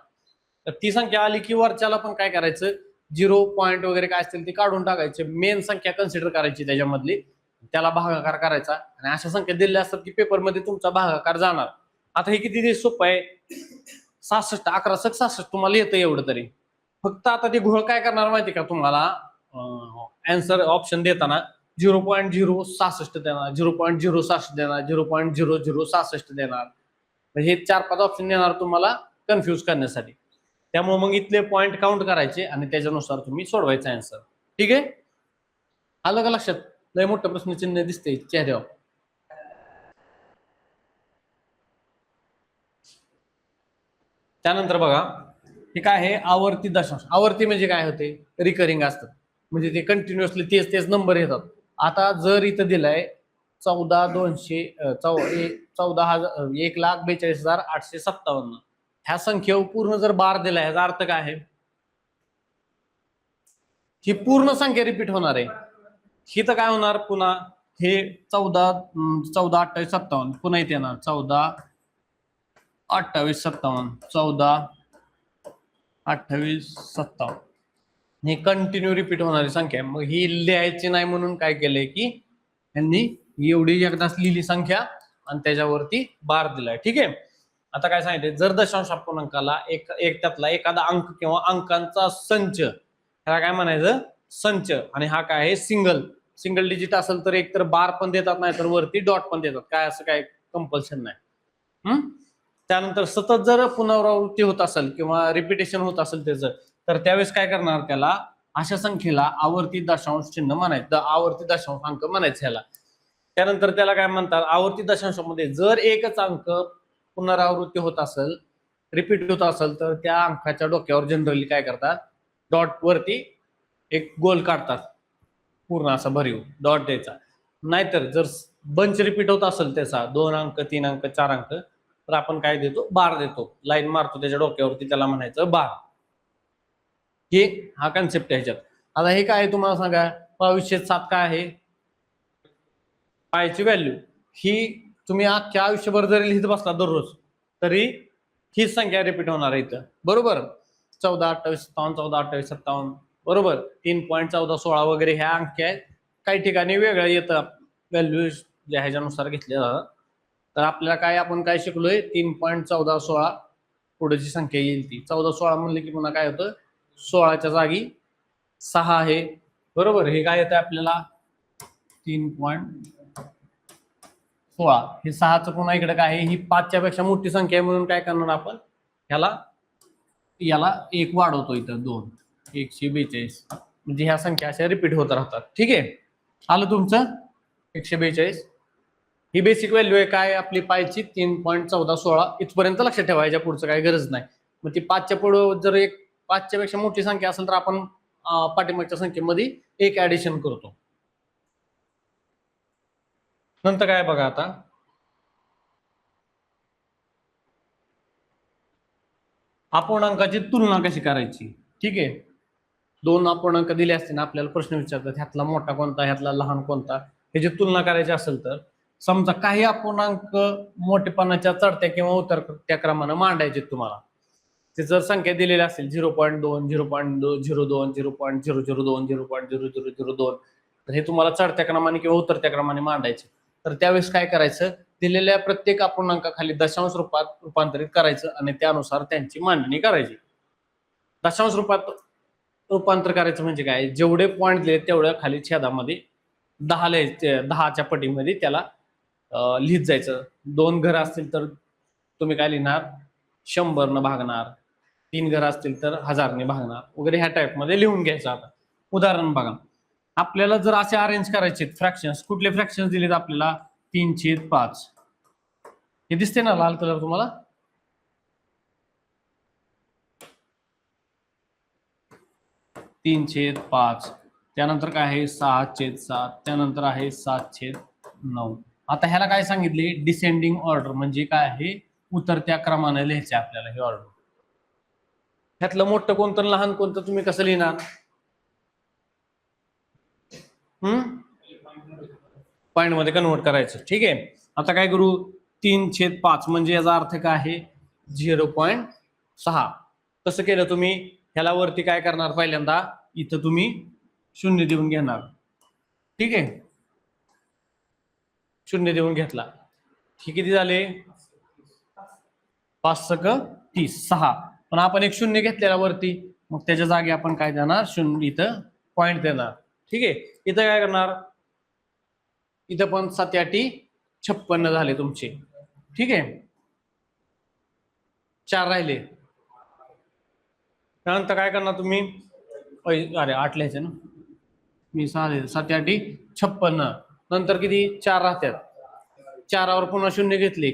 तर ती संख्या आली की वरच्याला पण काय करायचं, 0 पॉईंट वगैरे काय असतील ते काढून टाकायचे, मेन संख्या कन्सिडर करायची त्याच्यामधली, त्याला भागाकार करायचा. आणि अशा संख्या दिल्या असतात की पेपरमध्ये तुमचा भागाकार जाणार. आता हे किती सोपं आहे, 66, 11 66 तुम्हाला येतं एवढं तरी. फक्त आता ते घोळ काय करणार माहिती का तुम्हाला, आन्सर ऑप्शन देताना 0.066 देणार, 0.066 देणार, 0.0066 देणार, म्हणजे हे 4-5 ऑप्शन देणार तुम्हाला कन्फ्युज करण्यासाठी. त्यामुळे मग इथले पॉइंट काउंट करायचे आणि त्याच्यानुसार तुम्ही सोडवायचा आन्सर. ठीक आहे, आलं का लक्षात. लय मोठं प्रश्नचिन्ह दिसते चेहऱ्यावर. त्यानंतर बघा हे काय आहे आवर्ती दशांश. आवर्ती म्हणजे काय होते रिकरिंग असतात, म्हणजे ते कंटिन्युअसली तेच तेच नंबर येतात. आता जर इथं दिलाय 14,42,14,000 1,42,857 ह्या संख्येवर पूर्ण जर बार दिला ह्याचा अर्थ काय आहे, ही पूर्ण संख्या रिपीट होणार आहे. ही तर काय होणार पुन्हा हे 14,28,57 पुन्हा इथे येणार 14,28,57 14,28,57 हे कंटिन्यू रिपीट होणारी संख्या आहे. मग ही लिहायची नाही म्हणून काय केलंय की यांनी एवढी एकदाच लिहिली संख्या आणि त्याच्यावरती बार दिलाय. ठीक आहे. आता काय सांगितलं, जर दशांश अपूर्णांकाला एक त्यातला एखादा अंक किंवा अंकांचा संच, ह्याला काय म्हणायचं संच, आणि हा काय आहे सिंगल डिजिट असेल तर एक तर बार पण देतात, नाही तर वरती डॉट पण देतात, काय असं काय कंपल्शन नाही. त्यानंतर सतत जर पुनरावृत्ती होत असेल किंवा रिपिटेशन होत असेल त्याचं, तर त्यावेळेस काय करणार, त्याला अशा संख्येला आवर्ती दशांश चिन्ह म्हणायचं, आवर्ती दशांश अंक म्हणायचं ह्याला. त्यानंतर त्याला काय म्हणतात, आवर्ती दशांशामध्ये जर एकच अंक पुनरावृत्ती होत असेल, रिपीट होत असेल, तर त्या अंकाच्या डोक्यावर जनरली काय करतात, डॉट वरती एक गोल काढतात, पूर्ण असा भरीव डॉट द्यायचा. नाहीतर जर बंच रिपीट होत असेल त्याचा 2 अंक 3 अंक 4 अंक, तर आपण काय देतो, बार देतो, लाईन मारतो त्याच्या डोक्यावरती, त्याला म्हणायचं बार. हे हा कन्सेप्ट आहे ह्याच्यात. आता हे काय तुम्हाला सांगा, 2207 काय आहे, पायची व्हॅल्यू. ही तुम्ही अख्ख्या आयुष्यभर जरी लिहित बसला दररोज तरी हीच संख्या रिपीट होणार आहे इथं, बरोबर. 14,28,57 14,28,57 बरोबर. 3.1416 वगैरे ह्या अंक आहेत. काही ठिकाणी वेगळं येतं व्हॅल्यू ज्या ह्याच्यानुसार घेतल्या जातात. तर आपल्याला काय आपण काय शिकलोय, 3.1416 पुढेची संख्या येईल ती 1416 म्हणले की पुन्हा काय होतं, 16च्या जागी 6 आहे, बरोबर. हे काय येतं आपल्याला 3.16, हे 6चं पुन्हा इकडे काय आहे, ही 5च्या पेक्षा मोठी संख्या आहे म्हणून काय करणार आपण, याला 1 वाढवतो इथं 2, 142, म्हणजे ह्या संख्या अशा रिपीट होत राहतात. ठीक आहे, आलं तुमचं 142. ही बेसिक व्हॅल्यू आहे काय आपली पायची 3.1416 इथपर्यंत लक्षात ठेवायच्या, पुढचं काही गरज नाही. मग ती 5च्या पुढे जर एक 5च्या पेक्षा मोठी संख्या असेल तर आपण पाठीमागच्या संख्येमध्ये 1 ऍडिशन करतो. नंतर काय बघा, आता अपूर्णांकाची तुलना कशी करायची. ठीक आहे, 2 अपूर्णांक दिले असते ना, आपल्याला प्रश्न विचारतात ह्यातला मोठा कोणता ह्यातला लहान कोणता, ह्याची तुलना करायची असेल तर समजा काही अपूर्णांक मोठेपणाच्या चढत्या किंवा उतरत्या क्रमानं मांडायचे तुम्हाला. ते जर संख्या दिलेल्या असतील 0.2 0.02 0.002 0.00002, तर हे तुम्हाला चढत्या क्रमाने किंवा उतरत्या क्रमाने मांडायचे. तर त्यावेळेस काय करायचं, दिलेल्या प्रत्येक अपूर्णांकाखाली दशांश रूपात रूपांतरित करायचं आणि त्यानुसार त्यांची मांडणी करायची. दशांश रूपात रूपांतर करायचं म्हणजे काय, जेवढे पॉईंट दिले तेवढ्या खाली छेदामध्ये 10 लिहायचे, 10च्या पटीमध्ये त्याला लिहित जायचं. 2 घर असतील तर तुम्ही काय लिहिणार, 100 न भागणार, 3 घर असतील तर 1000 ने भागणार वगैरे, ह्या टाईप मध्ये लिहून घ्यायचं. आता उदाहरण बघा, आपल्याला जर असे अरेंज करायचे फ्रॅक्शन्स, कुठले फ्रॅक्शन्स दिलेत आपल्याला, 3/5, हे दिसते ना लाल कलर तुम्हाला, 3/5, त्यानंतर काय आहे 6/7, त्यानंतर आहे 7/9. आता ह्याला काय सांगितले, डिसेंडिंग ऑर्डर, म्हणजे काय आहे उतरत्या क्रमाने लिहायचे आपल्याला हे ऑर्डर. ह्यातलं मोठं कोणतं लहान कोणतं तुम्ही कसं लिहिणार, पॉइंट मध्ये कन्वर्ट करायचं. ठीक आहे, आता काय करू, 3/5 म्हणजे याचा अर्थ काय आहे 0.6. कसं केलं तुम्ही, ह्याला वरती काय करणार, पहिल्यांदा इथं तुम्ही 0 देऊन घेणार. ठीक आहे, 0 देऊन घेतला, हे किती झाले 5 × 30 6. पण आपण एक 0 घेतलेला वरती, मग त्याच्या जागी आपण काय देणार 0, इथं पॉइंट देणार. ठीक आहे, इथं काय करणार, इथं पण 7×8 = 56 झाले तुमचे. ठीक आहे, 4 राहिले. त्यानंतर काय करणार तुम्ही, अरे 8 लिहायचे ना, मी 6 लिहिले, 7×8 = 56. नंतर किती 4 राहतात, 4 वर पुन्हा 0 घेतले,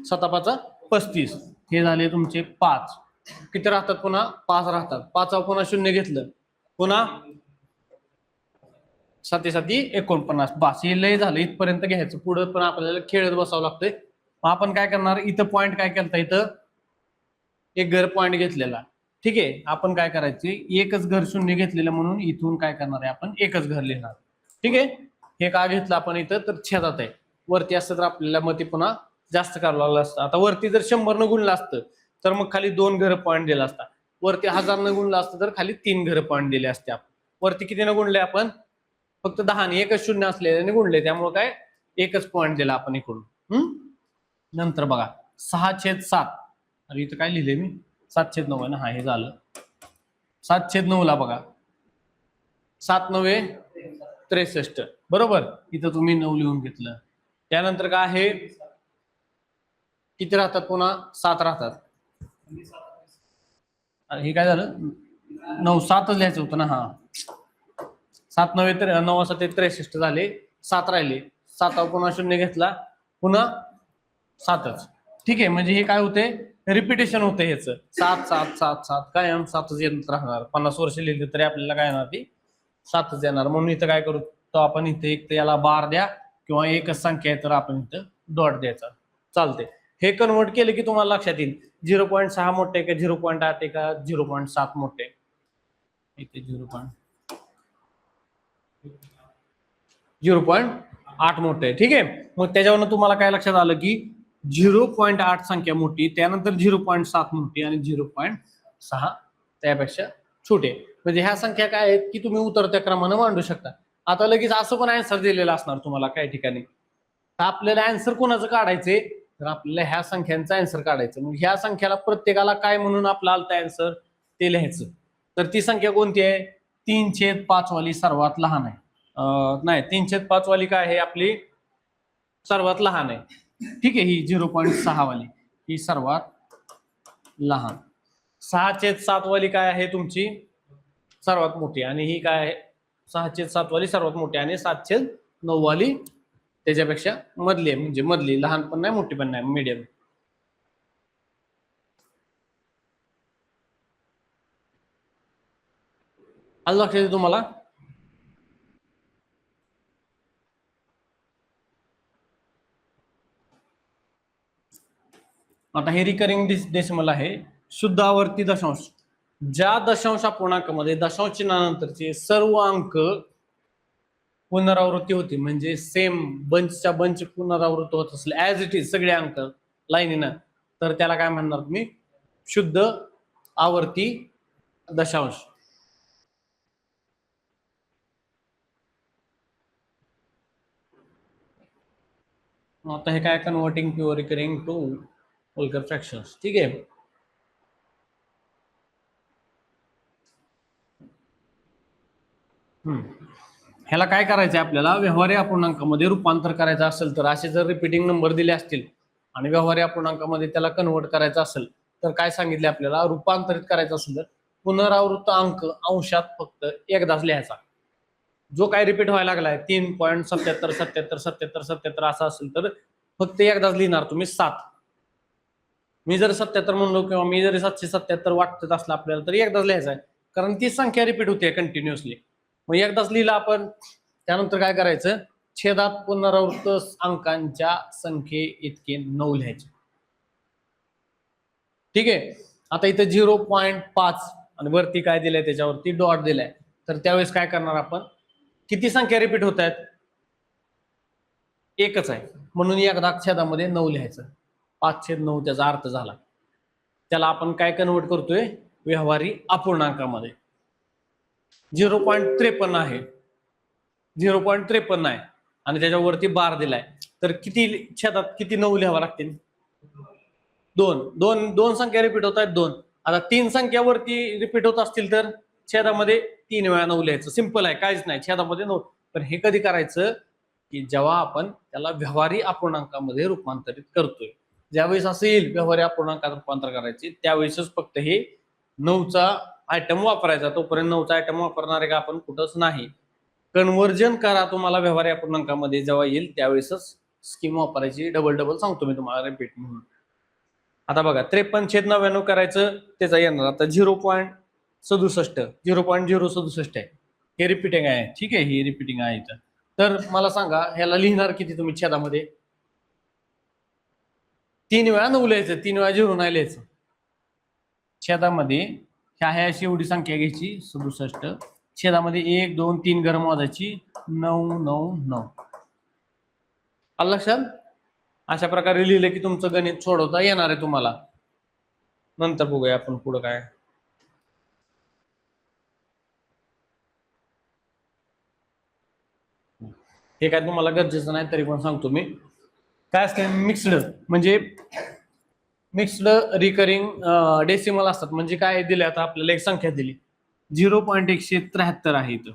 7×5 = 35. हे झाले तुमचे 5. किती राहतात पुन्हा? 5 राहतात. 5 पुन्हा 0 घेतलं, पुन्हा 7 7 49. बस हे लय झालं, इथपर्यंत घ्यायचं. पुढे पण आपल्याला खेळत बसावं लागतंय. मग आपण काय करणार, इथं पॉईंट काय केलता, इथं एक घर पॉईंट घेतलेला. ठीक आहे, आपण काय करायचे, एकच घर 0 घेतलेलं म्हणून इथून काय करणार आहे, आपण एकच घर लिहिणार. ठीक आहे, हे का घेतलं आपण इथं, तर छेदात आहे. वरती असतं तर आपल्याला मग ते पुन्हा जास्त करावं लागलं असतं. आता वरती जर 100 न गुणलं असतं तर मग खाली 2 घर पॉईंट दिला असता. वरती 1000 न गुणलं असतं तर खाली 3 घर पॉईंट दिले असते. आपण वरती किती न गुणले, आपण फक्त 10 ने एकच 0 असलेल्याने गुणले, त्यामुळे काय एकच पॉईंट दिला आपण इकडून. नंतर बघा 6/7. अरे इथं काय लिहिले मी, 7/9 आहे ना. हा, हे झालं 7/9 ला बघा 7 9 63. बरोबर, इथं तुम्ही 9 लिहून घेतलं. त्यानंतर काय आहे, किती राहतात, पुन्हा 7 राहतात. हे काय झालं, 9 7च लिहायचं होतं ना. हा, 7 9 9 7 63 झाले, 7 राहिले. 7 पुन्हा 0 घेतला, पुन्हा 7च. ठीक आहे, म्हणजे हे काय होते, रिपिटेशन होते ह्याचं. 7 7 7 7 कायम 7च येत राहणार. 50 वर्ष लिहिले तरी आपल्याला काय येणार, ती 7च येणार. म्हणून इथं काय करू, तो आपण इथे एक याला बार द्या, किंवा एकच संख्या आहे तर आपण इथं डॉट द्यायचा, चालते. हे कन्वर्ट केले की तुम्हाला लक्षात येईल 0.6 मोठे का 0.8 आहे का 0.7 मोठे. इथे 0.8 मोठे आहे. ठीक आहे, मग त्याच्यावरनं तुम्हाला काय लक्षात आलं की 0.8 संख्या मोठी, त्यानंतर 0.7 मोठी आणि 0.6 त्यापेक्षा छोटे. म्हणजे ह्या संख्या काय आहेत की तुम्ही उतरत्या क्रमाने मांडू शकता. आता लगेच असं पण आन्सर दिलेलं असणार तुम्हाला काही ठिकाणी, तर आपल्याला आन्सर कोणाचं काढायचंय, तर आपल्याला ह्या संख्यांचा आन्सर काढायचं. मग ह्या संख्याला प्रत्येकाला काय म्हणून आपला आलता आन्सर ते लिहायचं. तर ती संख्या कोणती आहे, 3/5 वाली सर्वात लहान आहे. नाही, 3/5 वाली काय आहे आपली, सर्वात लहान आहे. ठीक आहे, ही 0.6 वाली ही सर्वात लहान. 6/7 वाली काय आहे तुमची, सर्वात मोठी. आणि ही काय आहे, 6/7 वाली सर्वात मोठी, आणि 7/9 वाली त्याच्यापेक्षा मधली आहे. म्हणजे मधली, लहान पण नाही मोठी पण नाही, मीडियम. आलं लक्षात तुम्हाला. आता हे रिकरिंग डेसिमल आहे, शुद्ध आवर्ती दशांश. ज्या दशांश अपूर्णांकामध्ये दशांश चिन्हानंतरचे सर्व अंक पुनरावृत्ती होती, म्हणजे सेम बंचच्या बंच पुनरावृत्त होत असले ऍज इट इज सगळे अंक लाईनीनं, तर त्याला काय म्हणणार तुम्ही, शुद्ध आवर्ती दशांश. आता हे काय, converting pure recurring to vulgar fractions. ठीक आहे, ह्याला काय करायचंय, आपल्याला व्यवहारी अपूर्णांकामध्ये रूपांतर करायचं असेल तर असे जर रिपीटिंग नंबर दिले असतील आणि व्यवहारी अपूर्णांकामध्ये त्याला कन्वर्ट करायचं असेल तर काय सांगितले आपल्याला, रूपांतरित करायचं असेल तर पुनरावृत्त अंक अंशात फक्त एकदाच लिहायचा. जो काय रिपीट व्हायला लागलाय 3.77 77 77 77 असा असेल तर फक्त एकदाच लिहिणार तुम्ही 7. मी जर 77 म्हणलो किंवा मी जरी 777 वाटत असलं आपल्याला तरी एकदाच लिहायचं आहे, कारण ती संख्या रिपीट होते कंटिन्युअसली. मग एकदाच लिहिला आपण. त्यानंतर काय करायचं, छेदात पुनरावृत्त अंकांच्या संख्ये इतके 9 लिहायचे. ठीक आहे, आता इथं 0.5 आणि वरती काय दिलंय, त्याच्यावरती डॉट दिलाय. तर त्यावेळेस काय करणार आपण, किती संख्या रिपीट होत आहेत, एकच आहे, म्हणून एकदा छेदामध्ये 9 लिहायचं. 5/9 त्याचा अर्थ झाला. त्याला आपण काय कन्वर्ट करतोय, व्यवहारी अपूर्णांकामध्ये. 0.53 आहे, 0.53 आहे आणि त्याच्यावरती बार दिलाय, तर किती छेदात किती 9 लिहावं लागतील, 2 संख्या रिपीट होत आहेत 2. आता 3 संख्यावरती रिपीट होत असतील तर छेदामध्ये 3 वेळा 9 लिहायचं. सिंपल आहे, काहीच नाही, छेदामध्ये 9. पण हे कधी करायचं की जेव्हा आपण त्याला व्यवहारी अपूर्णांकामध्ये रूपांतरित करतोय, ज्यावेळेस असं येईल व्यवहारी अपूर्णांकात रूपांतर करायचे, त्यावेळेसच फक्त हे 9चा आयटम वापरायचा. तोपर्यंत 9चा आयटम वापरणार आहे का आपण, कुठंच नाही. कन्वर्जन करा तुम्हाला व्यवहारी अपूर्णांकामध्ये जेव्हा येईल त्यावेळेसच स्कीम वापरायची. डबल सांगतो मी तुम्हाला रिपीट म्हणून. आता बघा 53/99 करायचं त्याचा येणार आता 0.67 0.067 आहे. हे रिपीटिंग आहे, ठीक आहे, ही रिपीटिंग आहे इथं. तर मला सांगा ह्याला लिहिणार किती तुम्ही छेदामध्ये? 3 वेळा 9 लिहायचं, 3 वेळा 0 नाही लिहायचं. छेदामध्ये ह्या अशी एवढी संख्या घ्यायची 67, छेदामध्ये 1 2 3 घर मोजायची 9 9 9. आलं लक्षात? अशा प्रकारे लिहिलं की तुमचं गणित सोडवता येणार आहे तुम्हाला. नंतर बघूया आपण पुढे काय. हे काय तुम्हाला गरजेचं नाही तरी पण सांगतो मी. काय असतं मिक्स्ड, म्हणजे मिक्स्ड रिकरिंग डेसिमल असतात. म्हणजे काय दिले, आता आपल्याला एक संख्या दिली 0.173 आहे इथं,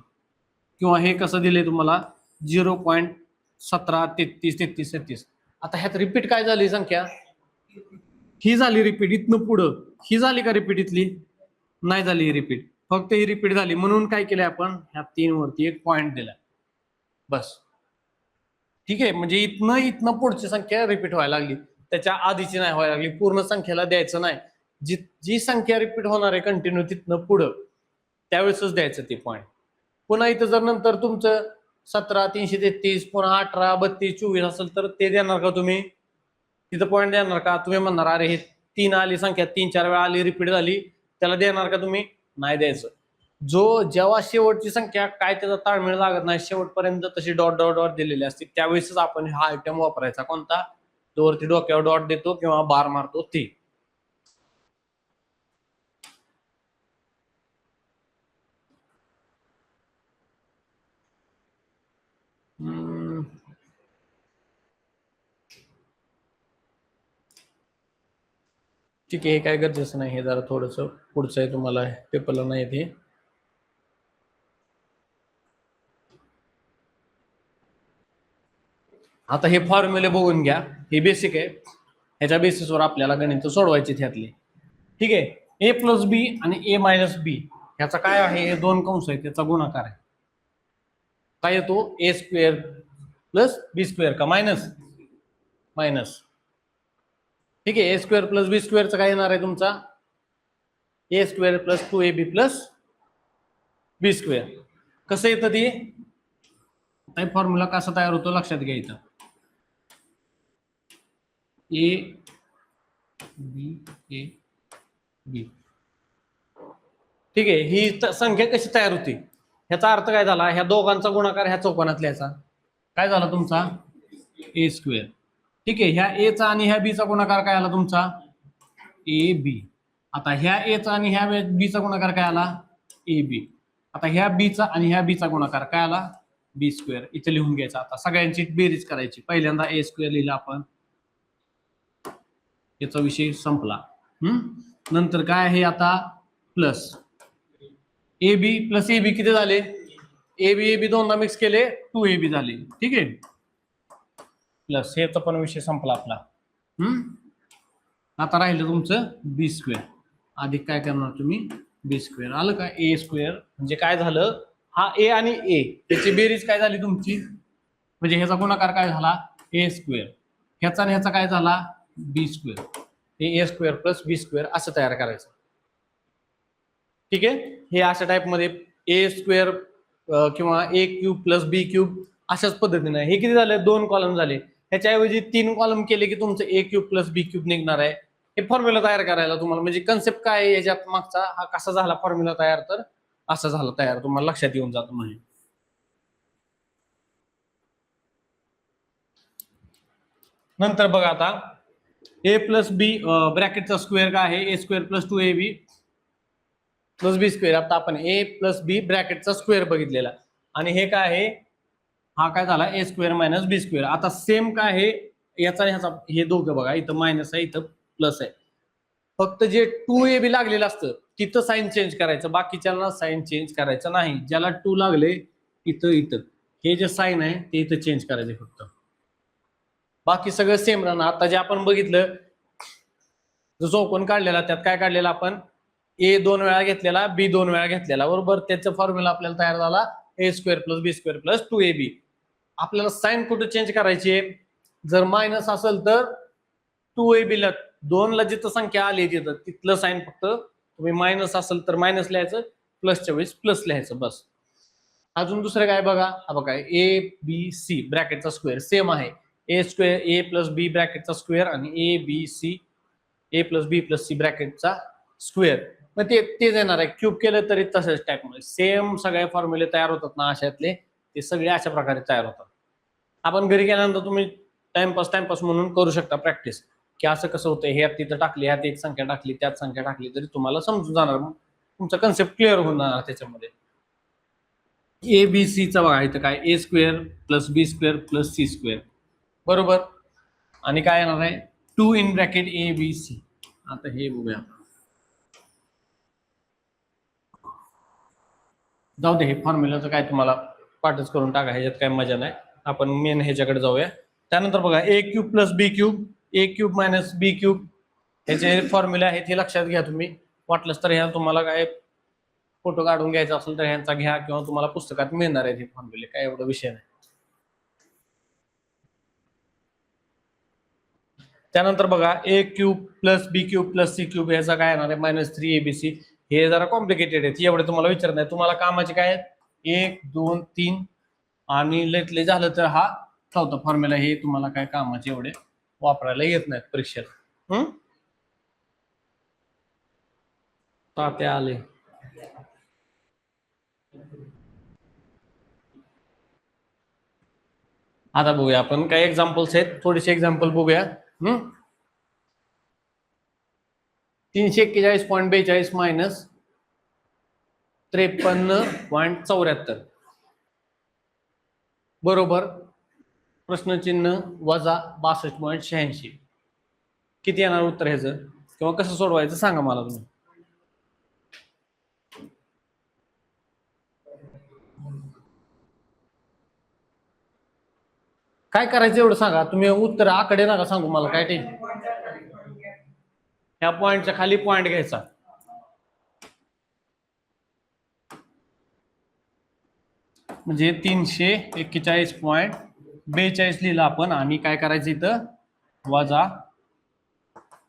किंवा हे कसं दिले तुम्हाला 0.173333. आता ह्यात रिपीट काय झाली संख्या? ही झाली रिपीट. इथनं पुढं ही झाली का रिपीट? इथली नाही झाली ही रिपीट, फक्त ही रिपीट झाली. म्हणून काय केलंय आपण, ह्या 3 वरती एक पॉइंट दिला बस. ठीक आहे, म्हणजे इथनं पुढची संख्या रिपीट व्हायला लागली, त्याच्या आधीची नाही व्हायला लागली. पूर्ण संख्येला द्यायचं नाही, जी संख्या रिपीट होणार आहे कंटिन्यू तिथनं पुढं त्यावेळेसच द्यायचं ते पॉइंट. पुन्हा इथं जर नंतर तुमचं 17 333 पुन्हा 18 32 24 असेल तर ते देणार का तुम्ही? तिथं पॉइंट देणार का? तुम्ही म्हणणार अरे हे 3 आली संख्या 3-4 वेळा आली रिपीट झाली, त्याला देणार का तुम्ही? नाही द्यायचं. जेव्हा शेवटची संख्या काय त्याचा ताळमेळ लागत नाही शेवटपर्यंत तशी डॉट डॉट डॉट दिलेली असते त्यावेळेसच आपण हा आयटम वापरायचा. कोणता? तो वरती डोक्यावर डॉट देतो किंवा बार मारतो ते. ठीक आहे, हे काय गरजेचं नाही, हे जरा थोडस पुढचं आहे, तुम्हाला पेपरला नाही ते. आता हे फॉर्म्युले बघून घ्या, हे बेसिक आहे, ह्याच्या बेसिसवर आपल्याला गणित सोडवायचे त्यातले. ठीक आहे, ए प्लस बी आणि ए मायनस बी ह्याचा काय आहे, हे दोन कंस आहेत, त्याचा गुणाकार आहे. काय येतो? ए स्क्वेअर प्लस बी स्क्वेअर का मायनस मायनस. ठीक आहे, ए स्क्वेअर प्लस बी स्क्वेअरचा काय येणार आहे तुमचा? ए square plus 2ab plus B square. कसं येतं ते? फॉर्म्युला कसा तयार होतो लक्षात घ्या. इथं ए बी ठीक आहे, ही संख्या कशी तयार होती ह्याचा अर्थ काय झाला? ह्या दोघांचा गुणाकार ह्या चौकोनात लिहायचा. काय झाला तुमचा? ए स्क्वेअर. ठीक आहे, ह्या ए चा आणि ह्या बी चा गुणाकार काय आला तुमचा? A B. आता ह्या ए चा आणि ह्या बी चा गुणाकार काय आला? A B. आता ह्या बी चा आणि ह्या बी चा गुणाकार काय आला? बी स्क्वेअर. इथे लिहून घ्यायचा. आता सगळ्यांची बेरीज करायची. पहिल्यांदा ए स्क्वेअर लिहिला आपण, याचा विषय संपला. नंतर काय आहे आता? Plus A B plus A B किती झाले? ए बी दोनदा मिक्स केले 2ab झाले. ठीक आहे, प्लस हेचा पण विषय संपला आपला. आता राहिलं तुमचं बी स्क्वेअर. अधिक काय करणार तुम्ही? बी स्क्वेअर. आलं का? ए स्क्वेअर म्हणजे काय झालं? हा ए आणि ए त्याची बेरीज काय झाली तुमची? म्हणजे ह्याचा गुणाकार काय झाला? ए स्क्वेअर. ह्याचा आणि ह्याचा काय झाला? बी स्क्वेअर. हे ए स्क्वेअर प्लस बी स्क्वेअर असं तयार करायचं. ठीक आहे, हे अशा टाइप मध्ये ए स्क्वेअर किंवा ए क्यूब प्लस बी क्यूब अशाच पद्धतीने. हे किती झाले? 2 कॉलम झाले. ह्याच्याऐवजी 3 कॉलम केले की तुमचं ए क्यूब प्लस बी क्यूब निघणार आहे. हे फॉर्म्युला तयार करायला तुम्हाला म्हणजे कन्सेप्ट काय आहे याच्यात मागचा, हा कसा झाला फॉर्म्युला तयार, तर असा झाला तयार, तुम्हाला लक्षात येऊन जातो. म्हणजे नंतर बघा आता ए प्लस बी ब्रॅकेटचा स्क्वेअर काय आहे? A square plus 2ab plus B square. आता आपण ए प्लस बी ब्रॅकेटचा स्क्वेअर बघितलेला आणि हे काय आहे? हा काय झाला? ए स्क्वेअर मायनस बी स्क्वेअर. आता सेम काय आहे याचा ह्याचा? हे दोघं बघा, इथं मायनस आहे इथं प्लस आहे. फक्त जे 2ab लागलेलं असतं तिथं साईन चेंज करायचं, बाकीच्याला साईन चेंज करायचं नाही. ज्याला 2 लागले इथं हे जे साईन आहे ते इथं चेंज करायचे फक्त, बाकी सगळं सेम राहणार. आता जे आपण बघितलं जो चौकोन काढलेला त्यात काय काढलेला आपण? ए 2 वेळा घेतलेला, बी 2 वेळा घेतलेला, बरोबर. त्याचा फॉर्म्युला आपल्याला तयार झाला ए square plus B square plus 2ab. आपल्याला साईन कुठे चेंज करायची? जर मायनस असेल तर 2ab ला 2 ला जिथं संख्या आली तिथं तिथलं साईन फक्त तुम्ही मायनस असेल तर मायनस लिहायचं, प्लसच्या वेळेस प्लस लिहायचं बस. अजून दुसरं काय बघा, हा बघा ए बी सी ब्रॅकेटचा स्क्वेअर सेम आहे. A square A plus B ब्रॅकेटचा स्क्वेअर आणि A B C A plus B plus C ब्रॅकेटचा स्क्वेअर. मग तेच येणार आहे. क्यूब केलं तरी तसंच टाईपमध्ये सेम सगळे फॉर्म्युले तयार होतात ना अशातले, ते सगळे अशा प्रकारे तयार होतात. आपण घरी गेल्यानंतर तुम्ही टाइमपास म्हणून करू शकता प्रॅक्टिस, की असं कसं होतं, ह्यात तिथं टाकली, ह्यात एक संख्या टाकली, त्यात संख्या टाकली, तरी तुम्हाला समजून जाणार, तुमचा कन्सेप्ट क्लिअर होणार त्याच्यामध्ये. ए बी सी चा बघा इथं काय, A square plus B square plus C square बरोबर. आणि काय येणार आहे 2 in bracket A B C. आता हे बघूया, जाऊ दे हे फॉर्म्युलाचं काय तुम्हाला पाठच करून टाका, ह्याच्यात काय मजा नाही. आपण मेन ह्याच्याकडे जाऊया. त्यानंतर बघा ए क्यूब प्लस बी क्यूब, ए क्यूब मायनस बी क्यूब, ह्याचे फॉर्म्युला आहेत हे लक्षात घ्या तुम्ही. वाटलंच तर ह्या तुम्हाला काय फोटो काढून घ्यायचा असेल तर ह्यांचा घ्या, किंवा तुम्हाला पुस्तकात मिळणार आहेत हे फॉर्म्युले, काय एवढा विषय नाही. त्यानंतर बघा ए क्यूब प्लस बी क्यूब प्लस सी क्यूब, ह्याचा काय येणार आहे -3 एबीसी. हे जरा कॉम्प्लिकेटेड आहेत, एवढे तुम्हाला विचारत नाही. तुम्हाला कामाचे काय 1 2 3 आणि लेटले झालं तर हा चौथा फॉर्म्युला, हे तुम्हाला काय कामाचे एवढे वापरायला येत नाहीत परीक्षेत. तात्या आले. आता बघूया आपण काही एक्झाम्पल्स आहेत, थोडेसे एक्झाम्पल बघूया. 341.42 मायनस 53.74 बरोबर प्रश्नचिन्ह वजा 62.86. किती येणार उत्तर ह्याचं, किंवा कसं सोडवायचं सांगा मला तुम्ही. काय करायचं एवढं सांगा तुम्ही, उत्तर आकडे नका सांगू मला, काय टेन्शन. ह्या पॉइंटच्या खाली पॉइंट घ्यायचा. म्हणजे 341.42 लिहिलं आपण, आणि काय करायचं इथं वजा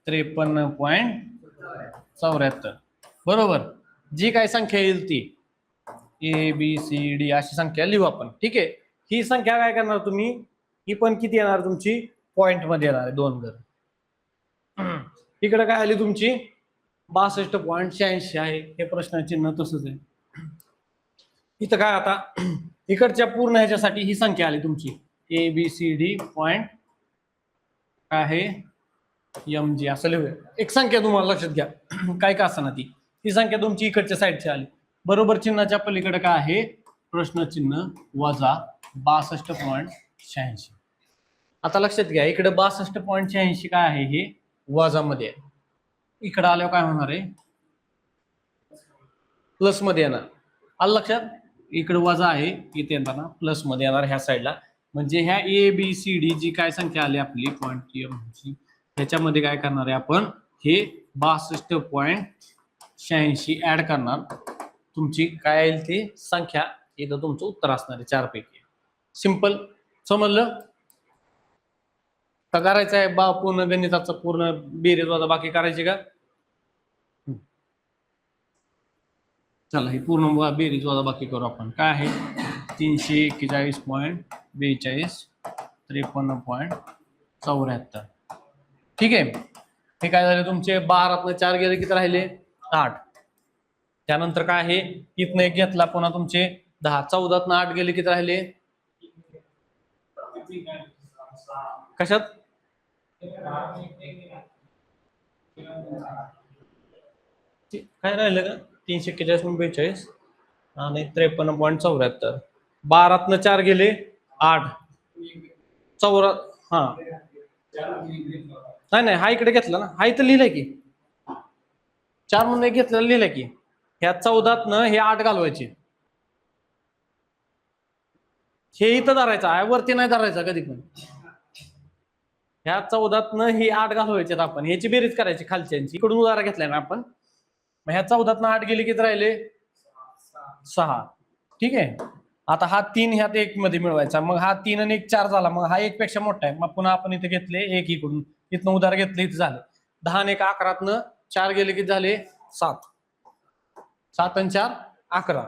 53.74 बरोबर. जी काय संख्या येईल ती ए बी सी डी अशी संख्या लिहू आपण. ठीक आहे, ही संख्या काय करणार तुम्ही, ही पण किती येणार तुमची पॉइंट मध्ये येणार आहे 2 घर. इकडे काय आली तुमची 62.86 आहे, हे प्रश्नचिन्ह तसंच आहे. इथं काय आता इकडच्या पूर्ण ह्याच्यासाठी ही संख्या आली तुमची A B C D point काय आहे एम जी असं लिहूया. एक संख्या तुम्हाला लक्षात घ्या काय का असं ना, ती संख्या तुमची इकडच्या साईडची आली. बरोबर चिन्हाच्या पलीकडे काय आहे प्रश्नचिन्ह वजा 62.86. आता लक्षात घ्या इकडे 62.86 काय आहे, हे वजा मध्ये आहे. इकडे आल्यावर काय होणार आहे प्लस मध्ये येणार. आलं लक्षात, इकडे वजा आहे, इथे येताना प्लस मध्ये येणार ह्या साईडला. म्हणजे ह्या ए बी सी डी जी काय संख्या आली आपली पॉइंट ह्याच्यामध्ये काय करणार आहे आपण, हे 62.86 ऍड करणार. तुमची काय येईल ती संख्या, इथं तुमचं उत्तर असणार आहे 4 पैकी. सिंपल, समजलं का? करायचं आहे बा पूर्ण गणिताचं पूर्ण बेरीज वजा बाकी करायची का? चला ही पूर्ण बेरीज वजा बाकी करू आपण. काय आहे 341.42 53.74. ठीक आहे, हे काय झाले तुमचे 12 4 गेले किती राहिले 8. त्यानंतर काय आहे इथनं एक घेतला पुन्हा तुमचे 10. 14 8 गेले किती राहिले कशात काय राहिलं का 341.42 आणि 53.74. 12 4 गेले 8 4 हा नाही हा इकडे घेतला ना, हा इथं लिहिलंय की 4 म्हणून एक घेतलेलं लिहिलंय की. ह्या 14 हे 8 घालवायचे, हे इथं धरायचं आहे वरती नाही धरायचा कधी पण. ह्या 14 हे 8 घालवायचे आपण, ह्याची बेरीज करायची खालच्यांची. इकडून उदाहरण घेतलाय ना आपण. मग ह्या 14 8 गेले किती राहिले 6. ठीक आहे, आता हा 3 ह्यात 1 मध्ये मिळवायचा. मग हा 3 आणि 1 4 झाला, मग हा 1 पेक्षा मोठा आहे. मग पुन्हा आपण इथे घेतले 1 इकडून, इथनं उधार घेतले इथं झालं. 10 आणि 1 11तनं 4 गेले किती झाले 7. 7 आणि 4 11.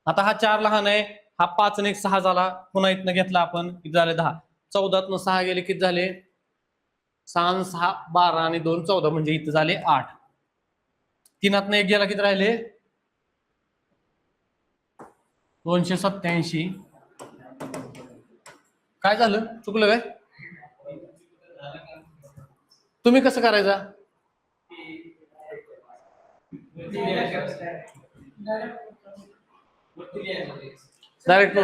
आता हा 4 लहान आहे, हा 5 आणि 1 6 झाला. पुन्हा इथनं घेतला आपण किती झाले 10. 14तनं 6 गेले किती झाले 6 आणि 6 12 आणि 2 14 म्हणजे इथं झाले 8. 3तनं 1 गेला किती राहिले 287. काय झालं चुकलं काय? तुम्ही कसं करायचा? डायरेक्ट